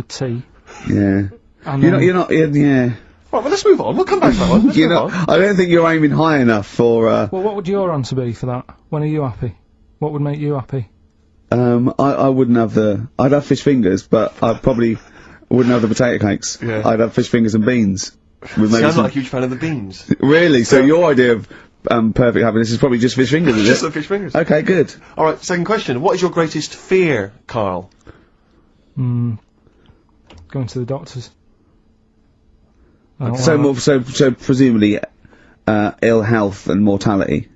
C: tea.
A: Yeah.
C: And
A: You're not, yeah.
B: Right, well, let's move on. We'll come back to that one. Let's move on.
A: I don't think you're aiming high enough for,
C: Well, what would your answer be for that? When are you happy? What would make you happy?
A: I wouldn't have I'd have fish fingers, but I probably wouldn't have the potato cakes.
B: Yeah.
A: I'd have fish fingers and beans. With
B: See,
A: maybe
B: I'm
A: some-
B: not a huge fan of the beans.
A: Really? So your idea of, perfect happiness is probably just fish fingers, is
B: Just
A: it?
B: the fish fingers.
A: Okay, good.
B: Alright, second question. What is your greatest fear, Carl?
C: Going to the doctors. I don't
A: So
C: like
A: so presumably, ill health and mortality.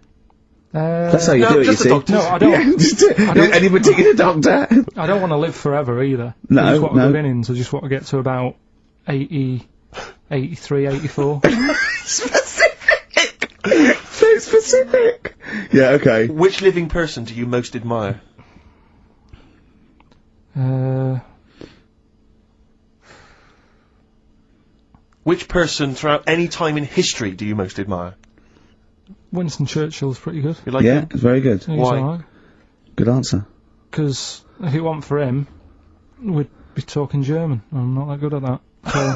C: that.
A: That's how you
B: No,
A: do it, you
B: just the
A: see.
B: doctors.
C: No, I don't.
A: Yeah, just,
C: don't-
A: any particular doctor?
C: I don't want to live forever either.
A: No,
C: I just want
A: no.
C: good innings. I just want to get to about 80, 83, 84.
A: Specific! So specific! Yeah, okay.
B: Which living person do you most admire? Which person throughout any time in history do you most admire?
C: Winston Churchill's pretty good.
B: You like
A: Yeah,
B: him?
A: it's very good.
C: He's
B: Why?
C: alright.
A: Good answer.
C: Because if it wasn't for him, we'd be talking German. I'm not that good at that. So,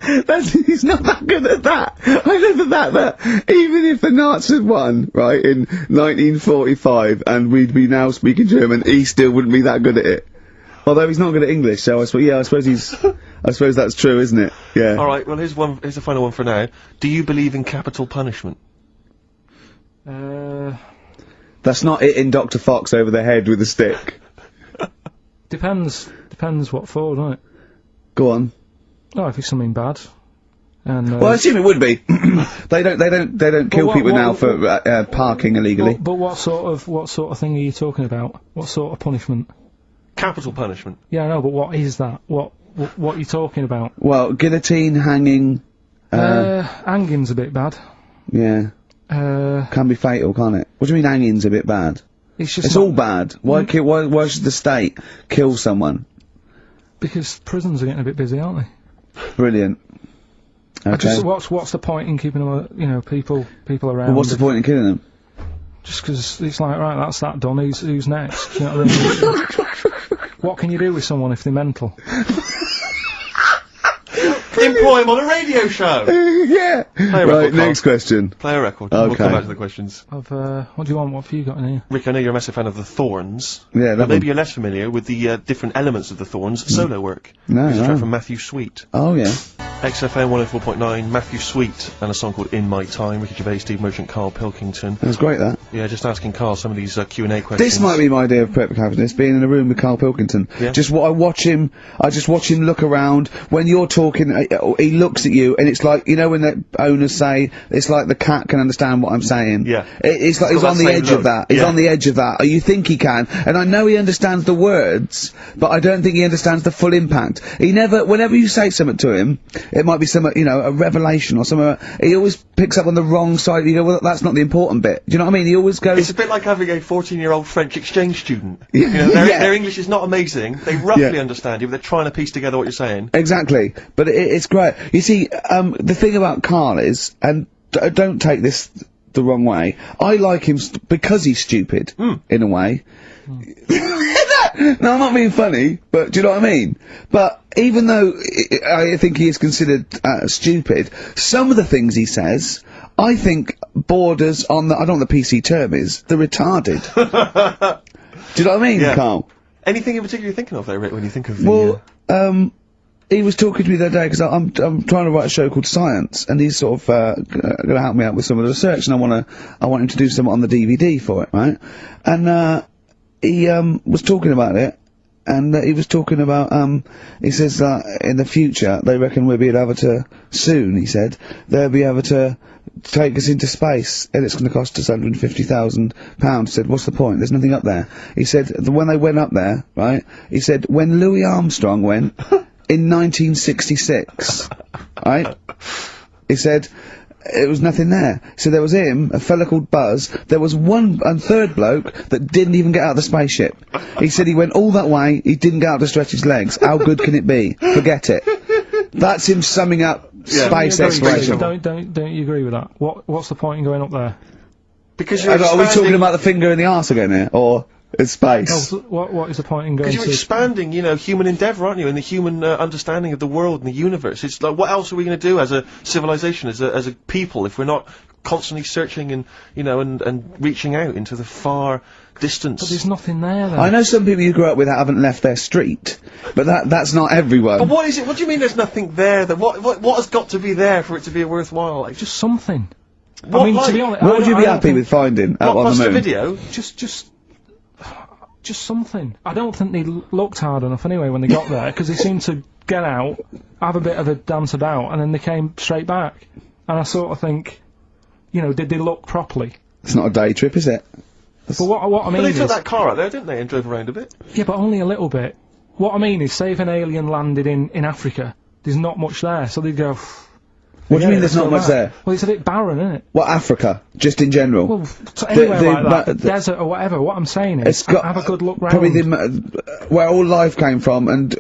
A: He's not that good at that. I love the fact that even if the Nazis won, right, in 1945, and we'd be now speaking German, he still wouldn't be that good at it. Although he's not good at English, so I suppose that's true, isn't it? Yeah.
B: Alright, well here's the final one for now. Do you believe in capital punishment?
A: That's not hitting Dr. Fox over the head with a stick.
C: depends what for, doesn't it?
A: Go on.
C: Oh, if it's something bad. And,
A: Well, I assume it would be. They don't kill people now for parking illegally.
C: But what sort of thing are you talking about? What sort of punishment?
B: Capital punishment.
C: Yeah, I know, but what is that? What are you talking about?
A: Well, guillotine, hanging.
C: Hanging's a bit bad.
A: Yeah. Can be fatal, can't it? What do you mean hanging's a bit bad?
C: It's
A: all bad. Why should the state kill someone?
C: Because prisons are getting a bit busy, aren't they?
A: Brilliant. Okay.
C: What's the point in keeping them, people around?
A: Well, what's the point in killing them?
C: Just because it's like, right, that's that done. Who's next? You know what I mean? What can you do with someone if they're mental?
B: Employ him on a radio show!
A: Yeah. Right, next question.
B: Play a record.
A: Okay.
B: We'll come back to the questions.
C: What do you want? What have you got in here?
B: Rick, I know you're a massive fan of the Thorns.
A: Yeah,
B: but maybe you're less familiar with the different elements of the Thorns' solo work.
A: No,
B: This is a
A: no.
B: track from Matthew Sweet.
A: Oh, yeah.
B: XFM 104.9, Matthew Sweet, and a song called In My Time, Ricky Gervais, Steve Merchant, Karl Pilkington.
A: That was great, that.
B: Yeah, just asking Karl some of these Q&A questions.
A: This might be my idea of perfect happiness, being in a room with Karl Pilkington.
B: Yeah.
A: I just watch him look around. When you're talking, he looks at you, and it's like, you know when the owners say, it's like the cat can understand what I'm saying.
B: Yeah.
A: It's like
B: He's
A: he's
B: got
A: on
B: that
A: the
B: same
A: edge
B: look.
A: of that. He's
B: Yeah.
A: on the edge of that. You think he can, and I know he understands the words, but I don't think he understands the full impact. Whenever you say something to him, it might be a revelation or something, he always picks up on the wrong side. You go, well, that's not the important bit. Do you know what I mean? He always goes...
B: It's a bit like having a 14-year-old French exchange student.
A: Yeah.
B: You know,
A: Yeah.
B: their English is not amazing. They roughly
A: Yeah.
B: understand you, but they're trying to piece together what you're saying.
A: Exactly, but it's great. You see, the thing about Karl is, and don't take this the wrong way, I like him because he's stupid, in a way. No, I'm not being funny, but do you know what I mean? But even though I think he is considered stupid, some of the things he says, I think borders on I don't know what the PC term is, the retarded. Do you know what I mean,
B: Yeah.
A: Karl?
B: Anything in particular you're thinking of there, Rick, when you think of the...
A: Well, he was talking to me the other day because I'm trying to write a show called Science, and he's sort of going to help me out with some of the research, and I want him to do some on the DVD for it, right? And he was talking about it, and he was talking about he says that in the future they reckon we'll be able to soon. He said they'll be able to take us into space, and it's going to cost us £150,000. Said, what's the point? There's nothing up there. He said when they went up there, right? He said when Louis Armstrong went in 1966, right? He said it was nothing there. So there was him, a fella called Buzz. There was one third bloke that didn't even get out of the spaceship. He said he went all that way. He didn't get out to stretch his legs. How good can it be? Forget it. That's him summing up space exploration.
C: Don't you agree with that? What's the point in going up there?
B: Because you're
A: Are we talking
B: expanding-
A: about the finger in the arse again here, or in space?
C: No, what is the point in going
B: Because you're
C: to...
B: expanding, human endeavour, aren't you? And the human understanding of the world and the universe. It's like, what else are we going to do as a civilization, as a people, if we're not constantly searching and, and reaching out into the far distance?
C: But there's nothing there, then.
A: I know some people you grew up with that haven't left their street, but that's not everyone.
B: But what is it? What do you mean there's nothing there? That what has got to be there for it to be worthwhile? Like,
C: Just something.
B: what,
C: I mean,
B: like,
C: to be honest...
A: what would you
C: I
A: be
C: don't
A: happy
C: think-
A: with finding out on the
B: Blockbuster
A: moon?
B: video?
C: Just something. I don't think they looked hard enough anyway when they got there, because they seemed to get out, have a bit of a dance about, and then they came straight back. And I sort of think, did they look properly?
A: It's not a day trip, is it?
C: But what I
B: But
C: mean
B: they
C: is...
B: took that car out there, didn't they, and drove around a bit?
C: Yeah, but only a little bit. What I mean is, say if an alien landed in Africa, there's not much there, so they'd go,
A: What do you mean there's not much there?
C: Well, it's a bit barren, isn't it?
A: What, Africa? Just in general?
C: Well, anywhere like that,
A: the
C: desert or whatever. What I'm saying is,
A: It's got
C: have a good look round.
A: probably where all life came from, and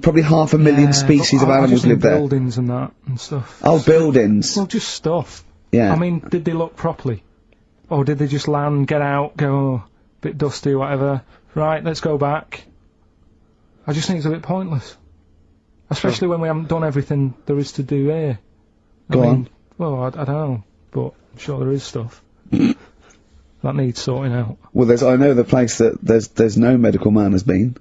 A: probably 500,000 species of animals live there.
C: Buildings and that and stuff.
A: Oh, buildings.
C: Well, just stuff.
A: Yeah.
C: I mean, did they look properly, or did they just land, get out, go, oh, bit dusty, whatever? Right, let's go back. I just think it's a bit pointless, especially when we haven't done everything there is to do here.
A: Go on.
C: Well, I don't know, but I'm sure there is stuff that needs sorting out.
A: Well, I know the place that there's no medical man has been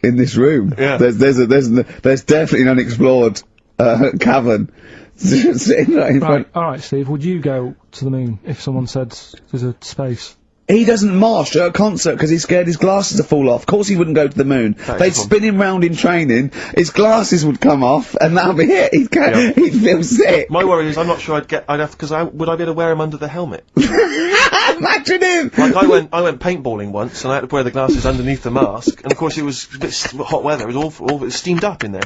A: in this room.
B: Yeah.
A: There's definitely an unexplored cavern sitting right in front.
C: Right, all right, Steve. Would you go to the moon if someone said there's a space?
A: He doesn't march at a concert because he's scared his glasses to fall off. Of course he wouldn't go to the moon. They'd spin him round in training, his glasses would come off, and that'd be it. He'd feel sick.
B: My worry is I'm not sure would I be able to wear him under the helmet?
A: Imagine him!
B: Like I went paintballing once, and I had to wear the glasses underneath the mask, and of course it was a bit hot weather, it was awful, it was steamed up in there.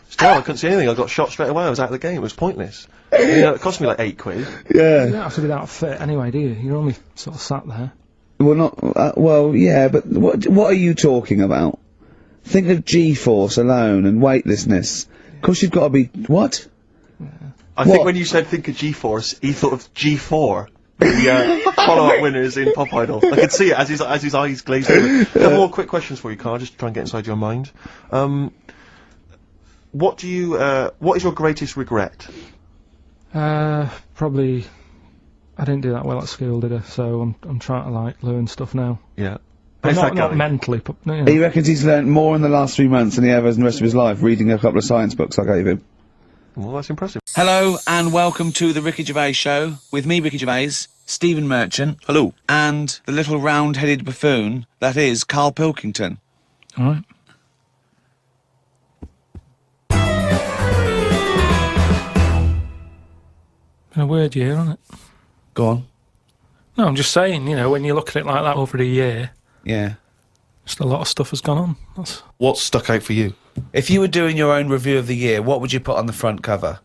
B: Still, I couldn't see anything, I got shot straight away, I was out of the game, it was pointless. You know, it cost me like £8.
A: Yeah.
C: You don't have to be that fit anyway, do you? You're only sort of sat there.
A: Well, not, well, yeah, but what are you talking about? Think of G-force alone and weightlessness. Of course you've got to be, what?
B: I think when you said think of G-force, he thought of G4. The follow-up winners in Pop Idol. I could see it as his eyes glazed over. I have more quick questions for you, Carl, just to try and get inside your mind. What is your greatest regret?
C: Probably I didn't do that well at school, did I? So I'm trying to like learn stuff now.
B: Yeah.
C: But not mentally, but you know.
A: He reckons he's learnt more in the last 3 months than he ever has in the rest of his life, reading a couple of science books I gave him.
B: Well, that's impressive.
F: Hello and welcome to the Ricky Gervais Show with me, Ricky Gervais, Stephen Merchant.
B: Hello.
F: And the little round-headed buffoon that is Karl Pilkington.
C: All right. Been a weird year, hasn't it?
F: Go on.
C: No, I'm just saying, you know, when you look at it like that over a year,
F: Yeah.
C: just a lot of stuff has gone on.
B: What stuck out for you?
F: If you were doing your own review of the year, what would you put on the front cover?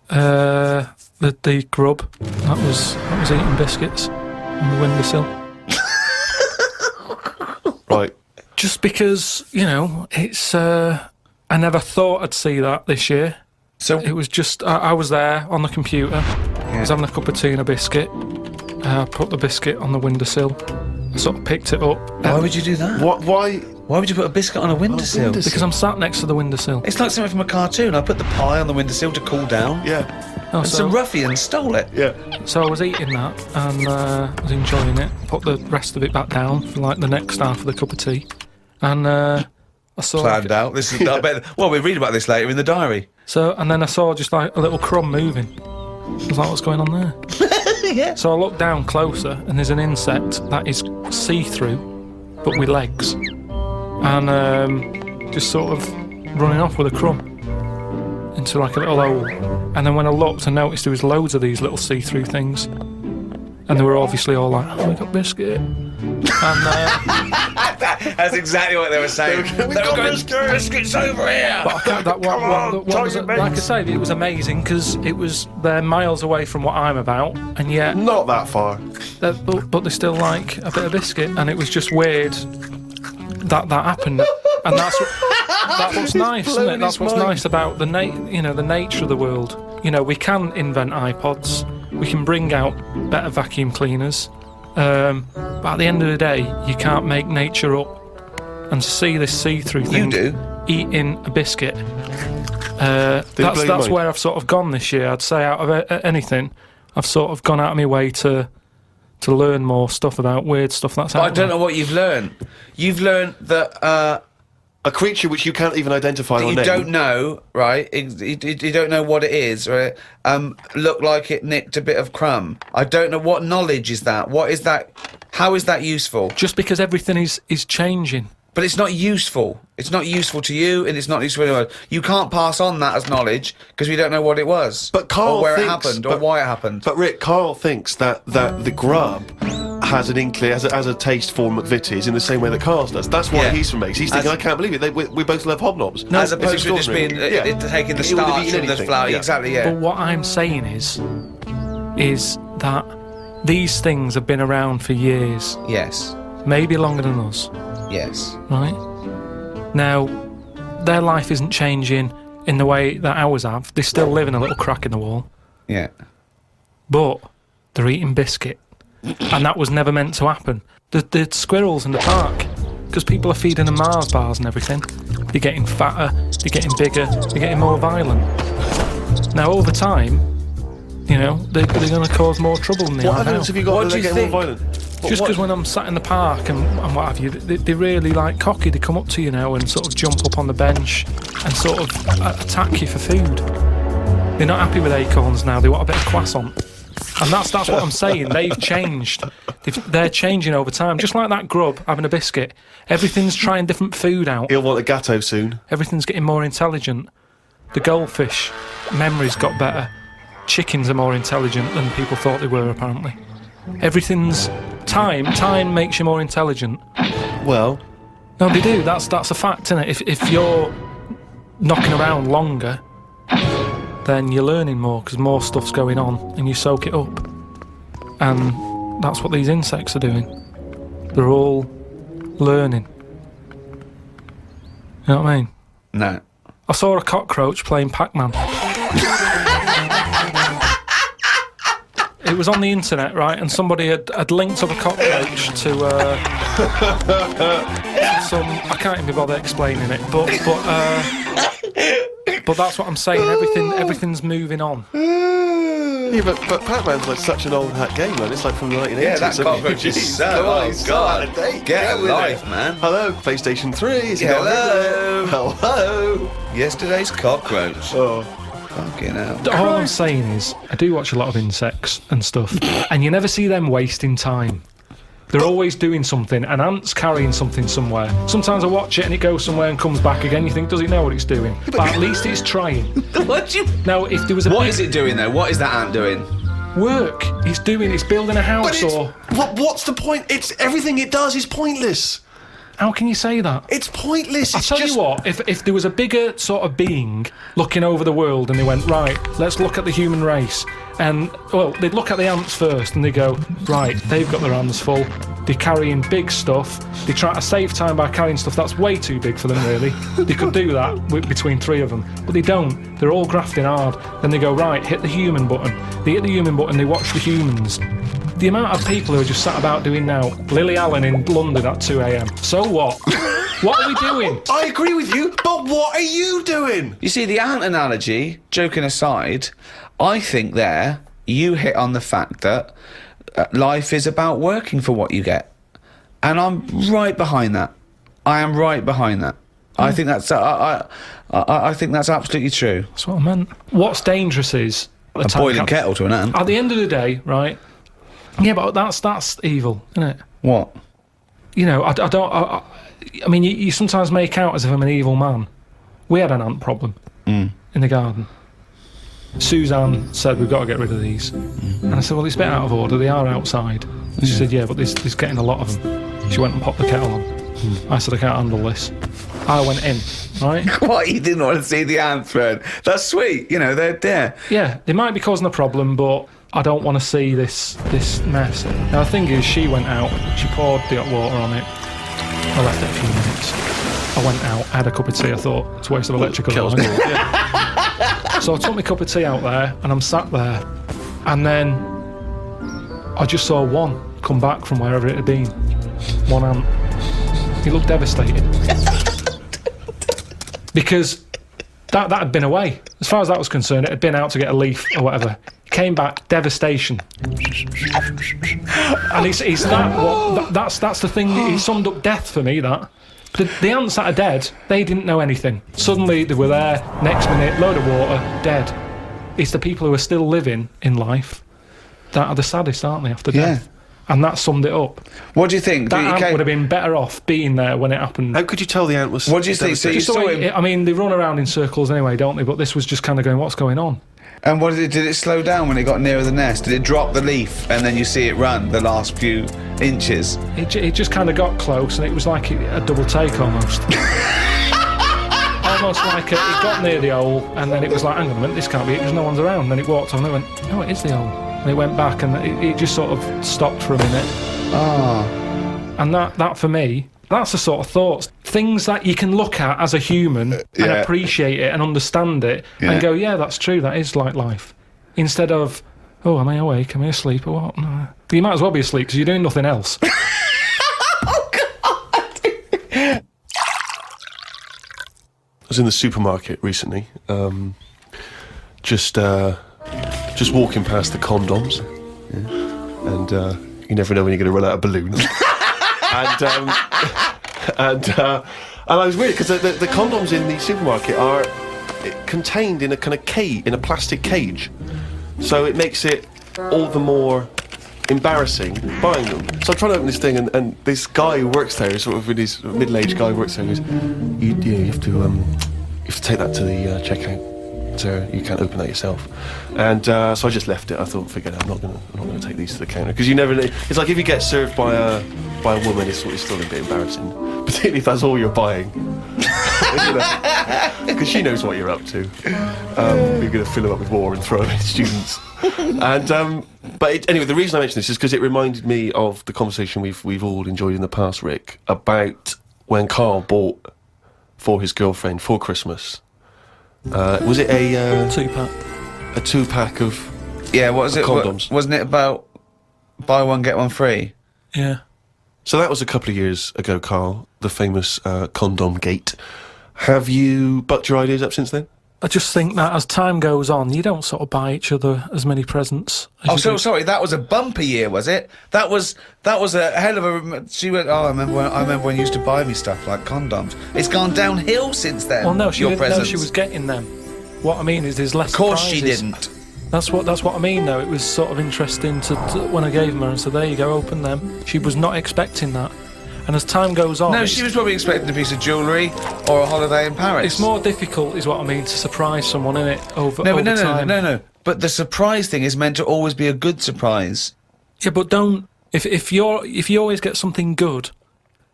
C: The grub that was eating biscuits on the windowsill.
B: Right.
C: Just because, you know, it's I never thought I'd see that this year.
F: So
C: It was just I was there on the computer. I was having a cup of tea and a biscuit. I put the biscuit on the windowsill. I sort of picked it up.
F: why would you do that?
B: Why?
F: Why would you put a biscuit on a windowsill?
C: Because I'm sat next to the windowsill.
F: It's like something from a cartoon. I put the pie on the windowsill to cool down.
B: Yeah.
C: Oh,
F: And some ruffian stole it.
B: Yeah.
C: So I was eating that and I was enjoying it. Put the rest of it back down for like the next half of the cup of tea. And I saw...
F: Planned out. This is. I bet. Well, we read about this later in the diary.
C: So, and then I saw just like a little crumb moving. I was like, what's going on there?
F: Yeah.
C: So I looked down closer and there's an insect that is see-through, but with legs. And just sort of running off with a crumb into like a little hole. And then when I looked, I noticed there was loads of these little see-through things. And they were obviously all like, oh, we got biscuit. And
F: That's exactly what they were saying.
B: We got biscuits over here.
C: but I can't, that one, what was it? Like I say, it was amazing because it was they're miles away from what I'm about, and yet
B: Not that far.
C: but they still like a bit of biscuit, and it was just weird that happened, and that's what's nice, isn't it? That's what's nice about the the nature of the world. You know, we can invent iPods, we can bring out better vacuum cleaners, but at the end of the day, you can't make nature up. And to see this see-through thing eating a biscuit, that's where I've sort of gone this year. I'd say out of anything, I've sort of gone out of my way to learn more stuff about weird stuff that's out
F: I don't know what you've learned. You've learned that
B: A creature which you can't even identify or
F: you
B: name.
F: don't know, right? You don't know what it is, right? Looked like it nicked a bit of crumb. I don't know what knowledge is that. What is that? How is that useful?
C: Just because everything is changing.
F: But it's not useful. It's not useful to you, and it's not useful to anyone. You can't pass on that as knowledge because we don't know what it was,
B: But Carl
F: or where
B: thinks,
F: it happened,
B: but,
F: or why it happened.
B: But Rick, Carl thinks that the grub has an inkling, has a taste for McVitie's in the same way that Carl does. That's why
F: Yeah.
B: he's from Mace. He's thinking, I can't believe it. We both love hobnobs.
F: As opposed to just being taking the
B: He would have
F: starch
B: eaten
F: from the
B: anything.
F: flour.
B: Yeah.
F: Exactly. Yeah.
C: But what I'm saying is that these things have been around for years,
F: Yes.
C: maybe longer than us,
F: Yes.
C: right? Now, their life isn't changing in the way that ours have. They still live in a little crack in the wall,
F: Yeah.
C: but they're eating biscuit, and that was never meant to happen. The squirrels in the park, because people are feeding them Mars bars and everything, they're getting fatter, they're getting bigger, they're getting more violent. Now, over time, you know, they're going to cause more trouble than they
B: What
C: are now.
B: evidence have you got
F: What
B: that
F: do
B: they
F: you
B: get more
F: think?
B: violent?
C: Just because when I'm sat in the park and what have you, they're really like cocky. They come up to you now and sort of jump up on the bench and sort of attack you for food. They're not happy with acorns now. They want a bit of croissant. And that's what I'm saying. They've changed. They're changing over time. Just like that grub having a biscuit. Everything's trying different food out.
B: He'll want a gatto soon.
C: Everything's getting more intelligent. The goldfish memory's got better. Chickens are more intelligent than people thought they were, apparently. Everything's time makes you more intelligent.
B: Well,
C: No, they do. That's a fact, isn't it? If you're knocking around longer, then you're learning more because more stuff's going on and you soak it up. And that's what these insects are doing. They're all learning. You know what I mean?
F: No.
C: I saw a cockroach playing Pac-Man. It was on the internet, right? And somebody had linked up a cockroach to some. I can't even bother explaining it, but that's what I'm saying. Everything's moving on.
B: yeah, but Pac-Man's like such an old hat game, man. It's like from the 1980s.
F: Yeah, that
B: isn't it?
F: cockroach is
B: Jeez,
F: so
B: come on,
F: old.
B: he's
F: God.
B: out of date.
F: Get a
B: with
F: life,
B: it.
F: man.
B: Hello, PlayStation 3. Is he
F: Hello.
B: not Hello.
F: Yesterday's cockroach.
B: Oh.
F: Fucking hell.
C: All I'm saying is, I do watch a lot of insects and stuff, and you never see them wasting time. They're always doing something. An ant's carrying something somewhere. Sometimes I watch it and it goes somewhere and comes back again. You think, does it know what it's doing? But at least it's trying.
F: What do you...
C: Now, if there was a
F: What
C: big
F: is it doing though? What is that ant doing?
C: work, it's building a
B: But
C: house,
B: it's,
C: or
B: what's the point? It's everything it does is pointless.
C: how can you say that?
B: It's pointless.
C: I'll
B: It's
C: tell
B: just...
C: you what, if there was a bigger sort of being looking over the world and they went, right, let's look at the human race, and, well, they'd look at the ants first and they go, right, they've got their hands full, they're carrying big stuff, they try to save time by carrying stuff that's way too big for them, really. They could do that between three of them, but they don't. They're all grafting hard. Then they go, right, hit the human button. They hit the human button, they watch the humans. The amount of people who are just sat about doing now, Lily Allen in London at 2 a.m. So what? What are we doing?
B: I agree with you, but what are you doing?
F: You see, the ant analogy, joking aside, I think there you hit on the fact that life is about working for what you get. And I'm right behind that. I am right behind that. I think that's I think that's absolutely true.
C: That's what I meant. What's dangerous is
F: A boiling kettle to an ant.
C: At the end of the day, right? Yeah, but that's evil, isn't it?
F: What?
C: You know, I mean, you sometimes make out as if I'm an evil man. We had an ant problem in the garden. Suzanne said, we've got to get rid of these. And I said, well, it's a bit out of order. They are outside. And she said, yeah, but there's getting a lot of them. She went and popped the kettle on. I said, I can't handle this. I went in, right?
F: What? You didn't want to see the ants burn? That's sweet. You know, they're there.
C: Yeah, they might be causing a problem, but I don't want to see this mess. Now, the thing is, she went out, she poured the hot water on it. I left it a few minutes. I went out, I had a cup of tea, I thought, it's a waste of electrical
B: Kills
C: line.
B: me. Yeah.
C: So I took my cup of tea out there, and I'm sat there, and then I just saw one come back from wherever it had been. One ant. He looked devastated. Because that had been away. As far as that was concerned, it had been out to get a leaf or whatever. Came back, devastation. And it's that's the thing. He summed up death for me. That the ants that are dead, they didn't know anything. Suddenly they were there. Next minute, load of water, dead. It's the people who are still living in life that are the saddest, aren't they? After death. And that summed it up.
F: What do you think?
C: That ant would have been better off being there when it happened.
B: How could you tell the ant was...
F: What do you think? So you
C: Just the
F: saw
C: way,
F: him,
C: I mean, they run around in circles anyway, don't they? But this was just kind of going, what's going on?
F: and what did it slow down when it got nearer the nest? Did it drop the leaf and then you see it run the last few inches.
C: It just kind of got close, and it was like a double take almost. Almost like it got near the hole, and then it was like, hang on a minute, this can't be it, because no one's around. And then it walked on, and it went, no, it is the hole. And it went back, and it just sort of stopped for a minute.
F: Ah.
C: And that for me, that's the sort of thoughts, things that you can look at as a human and appreciate it and understand it and go, yeah, that's true, that is like life. Instead of, oh, am I awake? Am I asleep or what? No. You might as well be asleep because you're doing nothing else.
B: I was in the supermarket recently, just walking past the condoms, and you never know when you're going to run out of balloons. and I was weird because the condoms in the supermarket are contained in a kind of cage, in a plastic cage, so it makes it all the more embarrassing buying them. So I'm trying to open this thing, and this guy who works there, sort of with his middle-aged guy who works there, goes, you have to take that to the checkout, so you can't open that yourself. And so I just left it. I thought, forget it, I'm not gonna take these to the counter, because you never know. It's like if you get served by a woman, it's still a bit embarrassing, particularly if that's all you're buying, because she knows what you're up to. You're going to fill them up with water and throw them at students. And anyway, the reason I mention this is because it reminded me of the conversation we've all enjoyed in the past, Rick, about when Carl bought for his girlfriend for Christmas. Was it a
C: 2-pack?
B: A 2-pack of
F: what was it?
B: Condoms.
F: Wasn't it about buy one get one free?
C: Yeah.
B: So that was a couple of years ago, Carl, the famous condom gate. Have you bucked your ideas up since then?
C: I just think that as time goes on, you don't sort of buy each other as many presents.
F: Sorry, that was a bumper year, was it? That was a hell of a. She went. Oh, I remember when you used to buy me stuff like condoms. It's gone downhill since then.
C: Well, no, she didn't know
F: presents.
C: she was getting them. What I mean is, there's less.
F: Of course,
C: surprises.
F: she didn't.
C: That's what I mean, though. It was sort of interesting to when I gave them her and said, "There you go, open them." She was not expecting that. And as time goes on...
F: No, she was probably expecting a piece of jewellery or a holiday in Paris.
C: It's more difficult, is what I mean, to surprise someone, innit, over time.
F: No. But the surprise thing is meant to always be a good surprise.
C: Yeah, but don't... If you always get something good...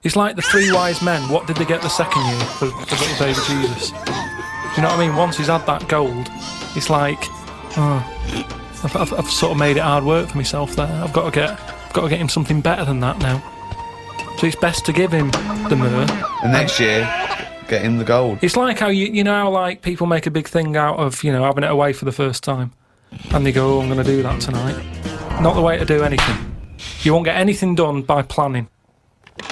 C: It's like the 3 wise men. What did they get the second year for little baby Jesus? Do you know what I mean? Once he's had that gold, it's like... I've sort of made it hard work for myself there. I've got to get him something better than that now. So it's best to give him the myrrh.
F: And next year, get him the gold.
C: It's like how you know how like people make a big thing out of having it away for the first time, and they go, "Oh, I'm going to do that tonight." Not the way to do anything. You won't get anything done by planning.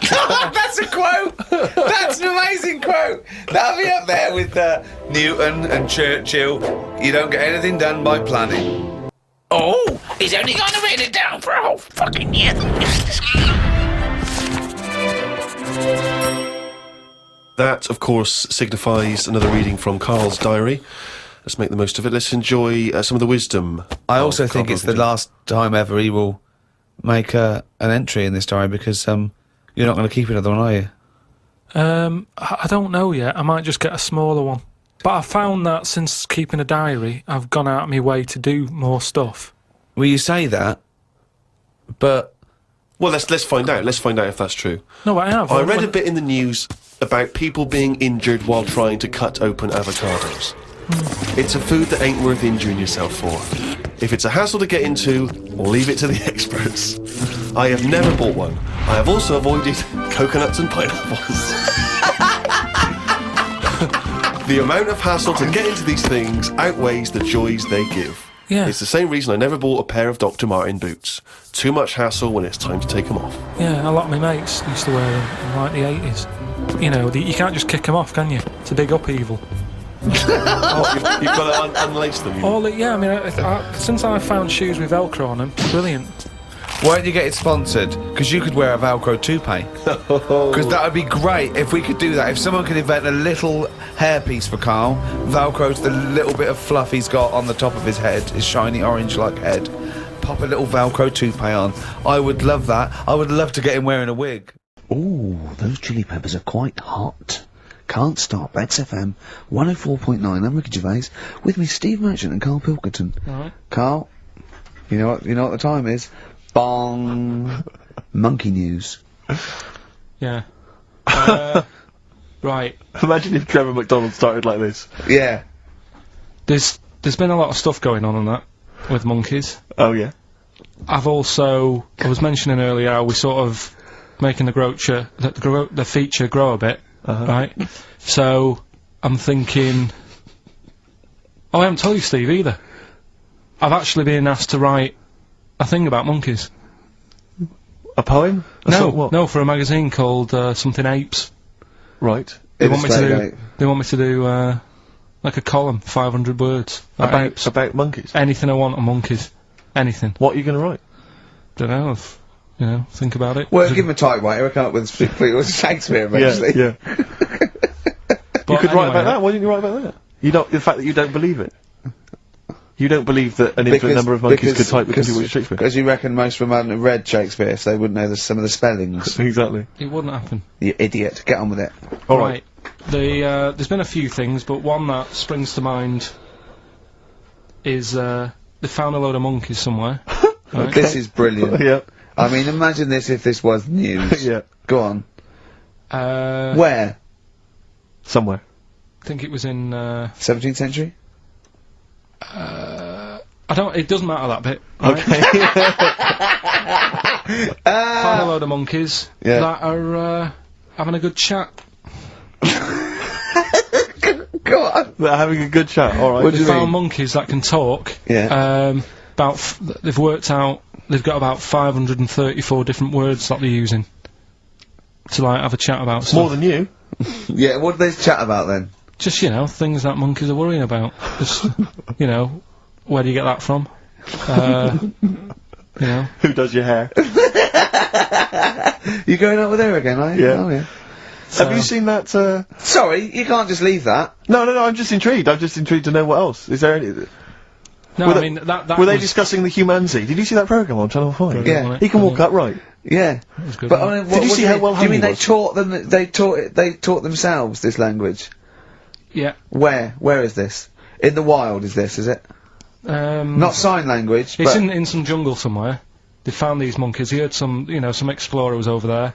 F: That's a quote. That's an amazing quote. That'll be up there with Newton and Churchill. You don't get anything done by planning.
E: Oh, he's only going to write it down for a whole fucking year.
B: That, of course, signifies another reading from Carl's diary. Let's make the most of it. Let's enjoy some of the wisdom.
F: I also think it's the last time ever he will make an entry in this diary, because you're not going to keep another one, are you?
C: I don't know yet. I might just get a smaller one. But I found that since keeping a diary, I've gone out of my way to do more stuff.
F: Well, you say that, but...
B: Well, let's find out. Let's find out if that's true.
C: No, I have.
B: I read a bit in the news about people being injured while trying to cut open avocados. It's a food that ain't worth injuring yourself for. If it's a hassle to get into, leave it to the experts. I have never bought one. I have also avoided coconuts and pineapples. The amount of hassle to get into these things outweighs the joys they give.
C: Yeah.
B: It's the same reason I never bought a pair of Dr. Martin boots. Too much hassle when it's time to take them off.
C: Yeah, a lot of my mates used to wear them in like the 80s. You can't just kick them off, can you? It's a big upheaval.
B: You've got to unlace them.
C: Since I found shoes with Velcro on them, brilliant.
F: Why don't you get it sponsored? Because you could wear a Velcro toupee. Because that would be great if we could do that. If someone could invent a little hairpiece for Carl, Velcro's the little bit of fluff he's got on the top of his head, his shiny orange-like head. Pop a little Velcro toupee on. I would love that. I would love to get him wearing a wig.
A: Ooh, those chili peppers are quite hot. Can't stop. XFM 104.9. I'm Ricky Gervais. With me, Steve Merchant and Karl Pilkington.
C: Right.
A: Carl, you know what the time is? Bong. Monkey news.
C: Yeah. Right.
B: Imagine if Trevor McDonald started like this.
A: Yeah.
C: There's been a lot of stuff going on that with monkeys.
B: Oh yeah.
C: I was mentioning earlier how we sort of making the feature grow a bit, right? So I'm thinking. Oh, I haven't told you, Steve, either. I've actually been asked to write a thing about monkeys.
B: A poem?
C: No, for a magazine called something Apes.
B: Right.
C: They want me to do like a column, 500 words
B: About monkeys.
C: Anything I want on monkeys, anything.
B: What are you going to write?
C: Don't know. Think about it.
A: Well, give him a typewriter. I come up with Shakespeare eventually.
B: Yeah.
C: But
B: You could write
C: anyway,
B: about that. Why didn't you write about that? The fact that you don't believe it. You don't believe that an infinite number of monkeys could type because you watch Shakespeare.
A: Because you reckon most of them hadn't read Shakespeare, so they wouldn't know some of the spellings.
B: Exactly.
C: It wouldn't happen.
A: You idiot. Get on with it.
B: All right.
C: There's been a few things, but one that springs to mind is they found a load of monkeys somewhere. Right?
A: This is brilliant.
B: Yeah.
A: I mean, imagine this if this was news.
B: Yeah.
A: Go on. Where?
B: Somewhere.
C: I think it was in
A: 17th century?
C: it doesn't matter that bit. Right?
B: Okay.
C: Found a load of monkeys
A: Yeah.
C: that are having a good chat.
A: Go on.
B: They're having a good chat. All right.
A: What do
C: They
A: you
C: found
A: mean?
C: monkeys that can talk.
A: Yeah.
C: They've worked out they've got about 534 different words that they're using to like have a chat about stuff.
B: More than you.
A: Yeah, what do they chat about then?
C: Just things that monkeys are worrying about. Just where do you get that from?
B: Who does your hair?
A: You going out with her again, are you?
B: Yeah.
A: Oh, yeah.
B: Have you seen that?
A: Sorry, you can't just leave that.
B: No. I'm just intrigued. I'm just intrigued to know what else. Is there any?
C: No,
B: Were
C: I
B: they-
C: mean that
B: Were they
C: was-
B: discussing the humanity? Did you see that program on Channel 5?
A: Yeah.
C: wasn't it?
B: He can walk upright.
A: Yeah.
C: was good,
A: But
C: wasn't
A: I mean,
B: Did you
A: what
B: see
A: do
B: how
A: mean?
B: well
A: Do you mean
B: hung he
A: they
B: was?
A: taught them? They taught themselves this language.
C: Yeah.
A: Where? Where is this? In the wild? Is this? Is it? Not sign language.
C: It's
A: but
C: in some jungle somewhere. They found these monkeys. He heard some explorer was over there,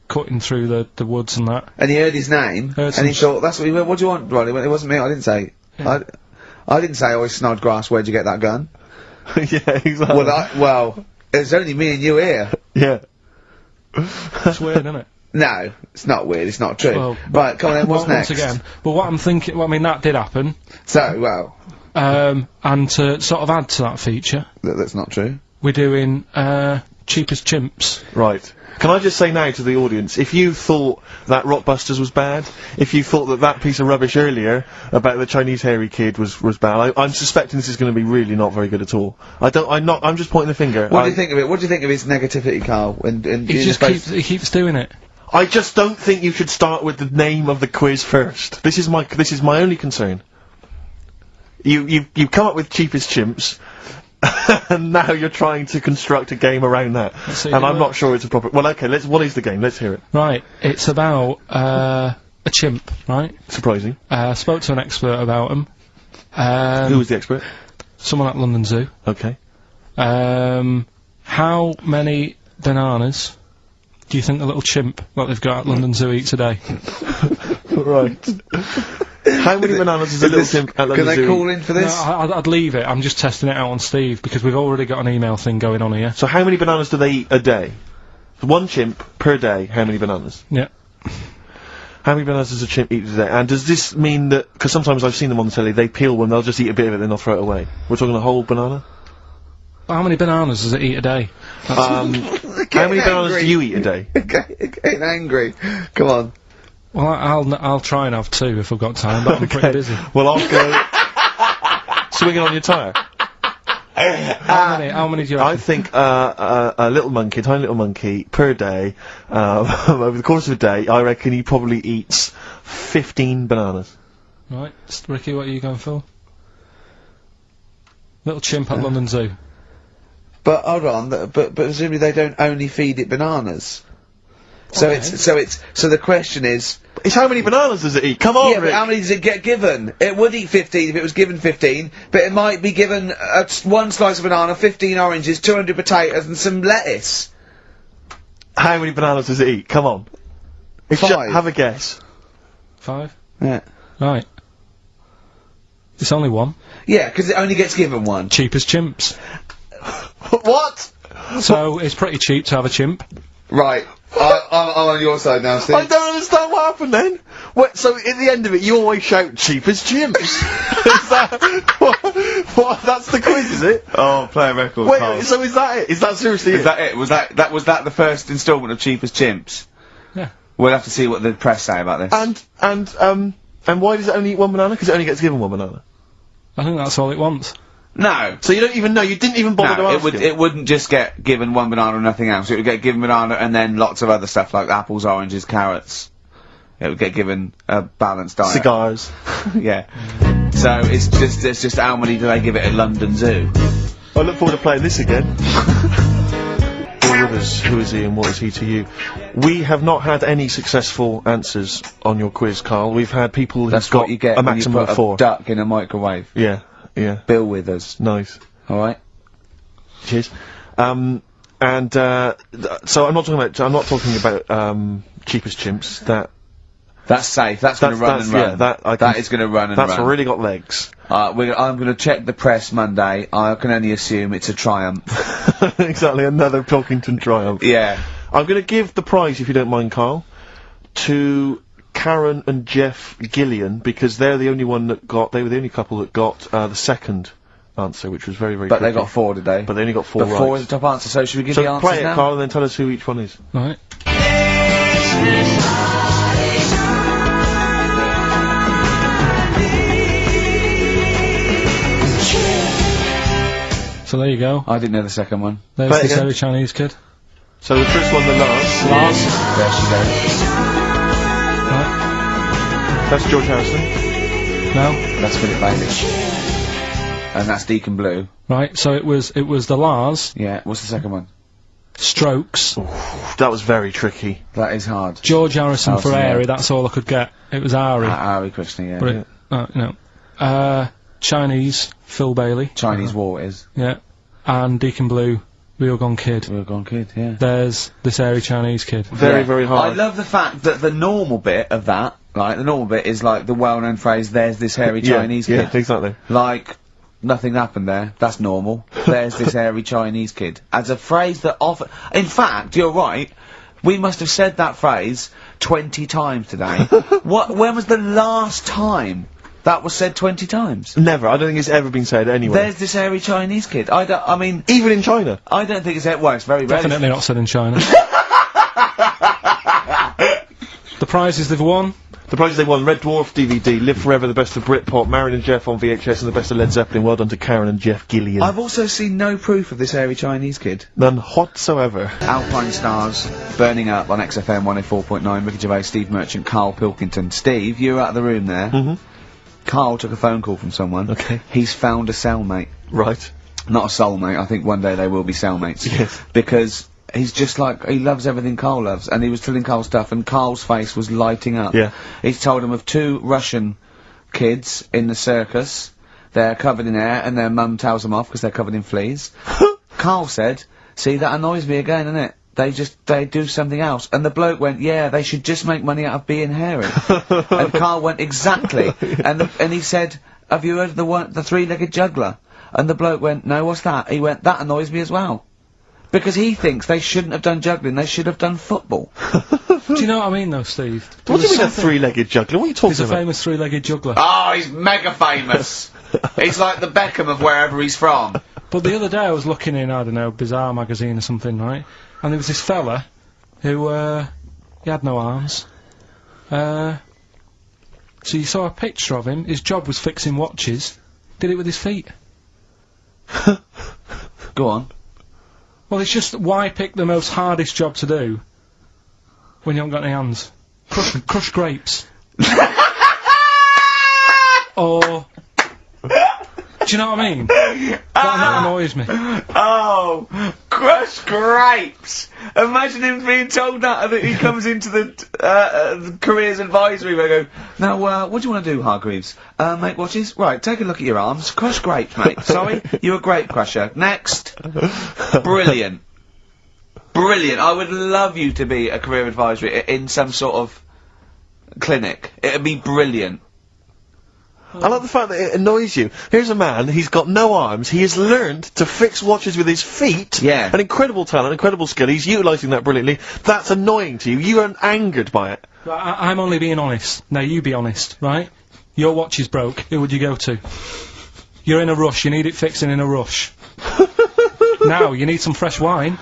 C: cutting through the woods and that.
A: and he heard his name,
C: Heard
A: and he
C: some
A: thought, "That's what he went. What do you want, Ronnie?" He went, "It wasn't me. I didn't say.
C: Yeah.
A: I didn't say. Oh, it's Snodgrass. Where'd you get that gun?"
B: Yeah, exactly.
A: Well, it's only me and you here.
B: Yeah.
C: It's weird, isn't it?
A: No, it's not weird. It's not true.
C: Well,
A: right, come on then. What's next?
C: Once again, but what I'm thinking, I mean, that did happen.
A: So, well,
C: And to sort of add to that feature,
A: that's not true.
C: we're doing cheapest chimps.
B: Right. Can I just say now to the audience, if you thought that Rockbusters was bad, if you thought that piece of rubbish earlier about the Chinese hairy kid was bad, I'm suspecting this is going to be really not very good at all. I'm just pointing the finger.
A: What do you think of it? What do you think of his negativity, Carl? And
C: He keeps doing it.
B: I just don't think you should start with the name of the quiz first. This is my only concern. You've come up with cheapest chimps, and now you're trying to construct a game around that.
C: see
B: And
C: if it
B: I'm not
C: works.
B: sure it's a proper. Well, okay. What is the game? Let's hear it.
C: Right, it's about a chimp, right?
B: Surprising.
C: Spoke to an expert about him.
B: Who was the expert?
C: Someone at London Zoo.
B: Okay.
C: How many bananas do you think the little chimp that they've got at London Zoo eats a day?
B: Right. How many bananas does a little chimp at
A: Can
B: London
A: they
B: Zoo
A: call
B: eat?
A: in for
C: No,
A: this?
C: I'd leave it. I'm just testing it out on Steve because we've already got an email thing going on here.
B: So how many bananas do they eat a day? One chimp per day. How many bananas?
C: Yeah.
B: How many bananas does a chimp eat a day? And does this mean that? Because sometimes I've seen them on the telly. They peel one. They'll just eat a bit of it, then they'll throw it away. We're talking a whole banana.
C: How many bananas does it eat a day?
B: How many bananas do you eat a day?
A: Getting angry. Come on.
C: Well, I'll try and have 2 if I've got time, but I'm pretty busy.
B: Well, I'll go swinging on your tyre.
C: How many do you
B: I
C: reckon?
B: think a little monkey, tiny little monkey, per day, over the course of a day, I reckon he probably eats 15 bananas.
C: Right, Ricky, what are you going for? Little chimp at London Zoo.
A: But hold on. But presumably they don't only feed it bananas. So
C: Okay.
A: so the question is.
B: It's how many bananas does it eat? Come on,
A: Yeah, but
B: Rick.
A: how many does it get given? It would eat 15 if it was given 15, but it might be given one slice of banana, 15 oranges, 200 potatoes, and some lettuce.
B: How many bananas does it eat? Come on. Have a guess.
C: 5?
A: Yeah.
C: Right. It's only one.
A: Yeah, because it only gets given one.
C: Cheap as chimps.
B: What?
C: So it's pretty cheap to have a chimp.
A: Right. I'm on your side now, Steve.
B: I don't understand what happened then. So at the end of it, you always shout cheap as chimps. Is that what? That's the quiz, is it?
A: Oh, play a record.
B: Wait, so is that it? Is that seriously
A: Is that it? Was that the first instalment of Cheap as Chimps?
C: Yeah.
A: We'll have to see what the press say about this.
B: And why does it only eat one banana? Because it only gets given one banana.
C: I think that's all it wants.
A: No.
B: So you don't even know. You didn't even bother to ask him.
A: It wouldn't just get given one banana and nothing else. It would get given banana and then lots of other stuff like apples, oranges, carrots. It would get given a balanced diet.
B: Cigars.
A: Yeah. So it's just how many do they give it at London Zoo?
B: I look forward to playing this again. Who is he and what is he to you? We have not had any successful answers on your quiz, Carl. We've had people who've
A: That's
B: got
A: what you get
B: a
A: when you
B: maximum
A: put
B: of 4.
A: a duck in a microwave.
B: Yeah.
A: Bill Withers.
B: Nice.
A: All right.
B: Cheers. So I'm not talking about cheapest chimps.
A: That's safe. That's going to run and run.
B: Yeah, that
A: is going to run and run.
B: That's really got legs.
A: I'm going to check the press Monday. I can only assume it's a triumph.
B: Exactly, another Pilkington triumph.
A: Yeah.
B: I'm going to give the prize, if you don't mind, Carl, to Karen and Jeff Gillian, because they're the only they were the only couple that got the second answer, which was very, very
A: But
B: tricky.
A: they got 4 today.
B: But they only got 4 right.
A: 4 is the top answer, so should we give the answers
B: play it,
A: now?
B: Carl, and then tell us who each one is.
C: Right. So there you go.
A: I didn't know the second one.
C: There's
B: Play it
C: this
B: again.
C: very Chinese kid.
B: So the first one, the Lars.
A: There she goes.
C: Right.
B: That's George Harrison.
C: Now.
A: That's Philip Bailey. And that's Deacon Blue.
C: Right. So it was the Lars.
A: Yeah. What's the second one?
C: Strokes.
B: That was very tricky.
A: That is hard.
C: George Harrison for
A: yeah.
C: Airy. That's all I could get. It was Ari.
A: Ari Krishna, yeah.
C: But it, Chinese, Phil Bailey.
A: Chinese War is.
C: Yeah. And Deacon Blue, Real Gone Kid.
A: Real Gone Kid, yeah.
C: There's this airy Chinese kid.
B: Very, very hard.
A: I love the fact that the normal bit of that, like, the normal bit is like the well-known phrase, there's this hairy Chinese kid.
B: Yeah, exactly.
A: Like, nothing happened there. That's normal. There's this hairy Chinese kid. As a phrase that often... In fact, you're right. We must have said that phrase 20 times today. When was the last time that was said 20 times?
B: Never. I don't think it's ever been said anywhere.
A: There's this hairy Chinese kid. I mean...
B: Even in China.
A: I don't think it's... Well, it's very rare.
C: Definitely not said in China. The prizes they've won.
B: The prizes they won: Red Dwarf DVD, Live Forever, The Best of Britpop, Marion and Jeff on VHS, and The Best of Led Zeppelin. Well done to Karen and Jeff Gillian.
A: I've also seen no proof of this hairy Chinese kid.
B: None whatsoever.
A: Alpine Stars, Burning Up on XFM 104.9, Ricky Gervais, Steve Merchant, Karl Pilkington. Steve, you were out of the room there.
B: Mm-hmm.
A: Carl took a phone call from someone.
B: Okay.
A: He's found a cellmate.
B: Right.
A: Not a soulmate, I think one day they will be cellmates.
B: Yes.
A: Because he's just like, he loves everything Carl loves, and he was telling Carl stuff, and Carl's face was lighting up.
B: Yeah.
A: He's told him of 2 Russian kids in the circus. They're covered in hair, and their mum tells them off because they're covered in fleas. Carl said, see, that annoys me again, innit? They do something else. And the bloke went, yeah, they should just make money out of being hairy. And Carl went, exactly. And he said, have you heard of the 3-legged juggler? And the bloke went, no, what's that? He went, that annoys me as well. Because he thinks they shouldn't have done juggling, they should have done football.
C: Do you know what I mean, though, Steve?
B: What do you mean a 3-legged juggler? What are you talking
C: He's a
B: about?
C: famous 3-legged juggler.
A: Oh, he's mega famous. He's like the Beckham of wherever he's from.
C: But the other day I was looking in, I don't know, Bizarre magazine or something, right? And there was this fella who, he had no arms. So you saw a picture of him, his job was fixing watches, did it with his feet.
A: Go on.
C: Well, it's just, why pick the most hardest job to do when you haven't got any hands? Crush grapes. Or... Do you know what I mean? That annoys me.
A: Oh, crush grapes! Imagine him being told that, and that he comes into the careers advisory where they go, now, what do you want to do, Hargreaves? Make watches? Right, take a look at your arms. Crush grapes, mate. Sorry? You're a grape crusher. Next. Brilliant. brilliant. I would love you to be a career advisor in some sort of clinic. It'd be brilliant.
B: I like the fact that it annoys you. Here's a man, he's got no arms, he has learned to fix watches with his feet.
A: Yeah.
B: An incredible talent, incredible skill, he's utilising that brilliantly. That's annoying to you. You are angered by it.
C: I'm only being honest. Now you be honest, right? Your watch is broke. Who would you go to? You're in a rush. You need it fixing in a rush. Now you need some fresh wine.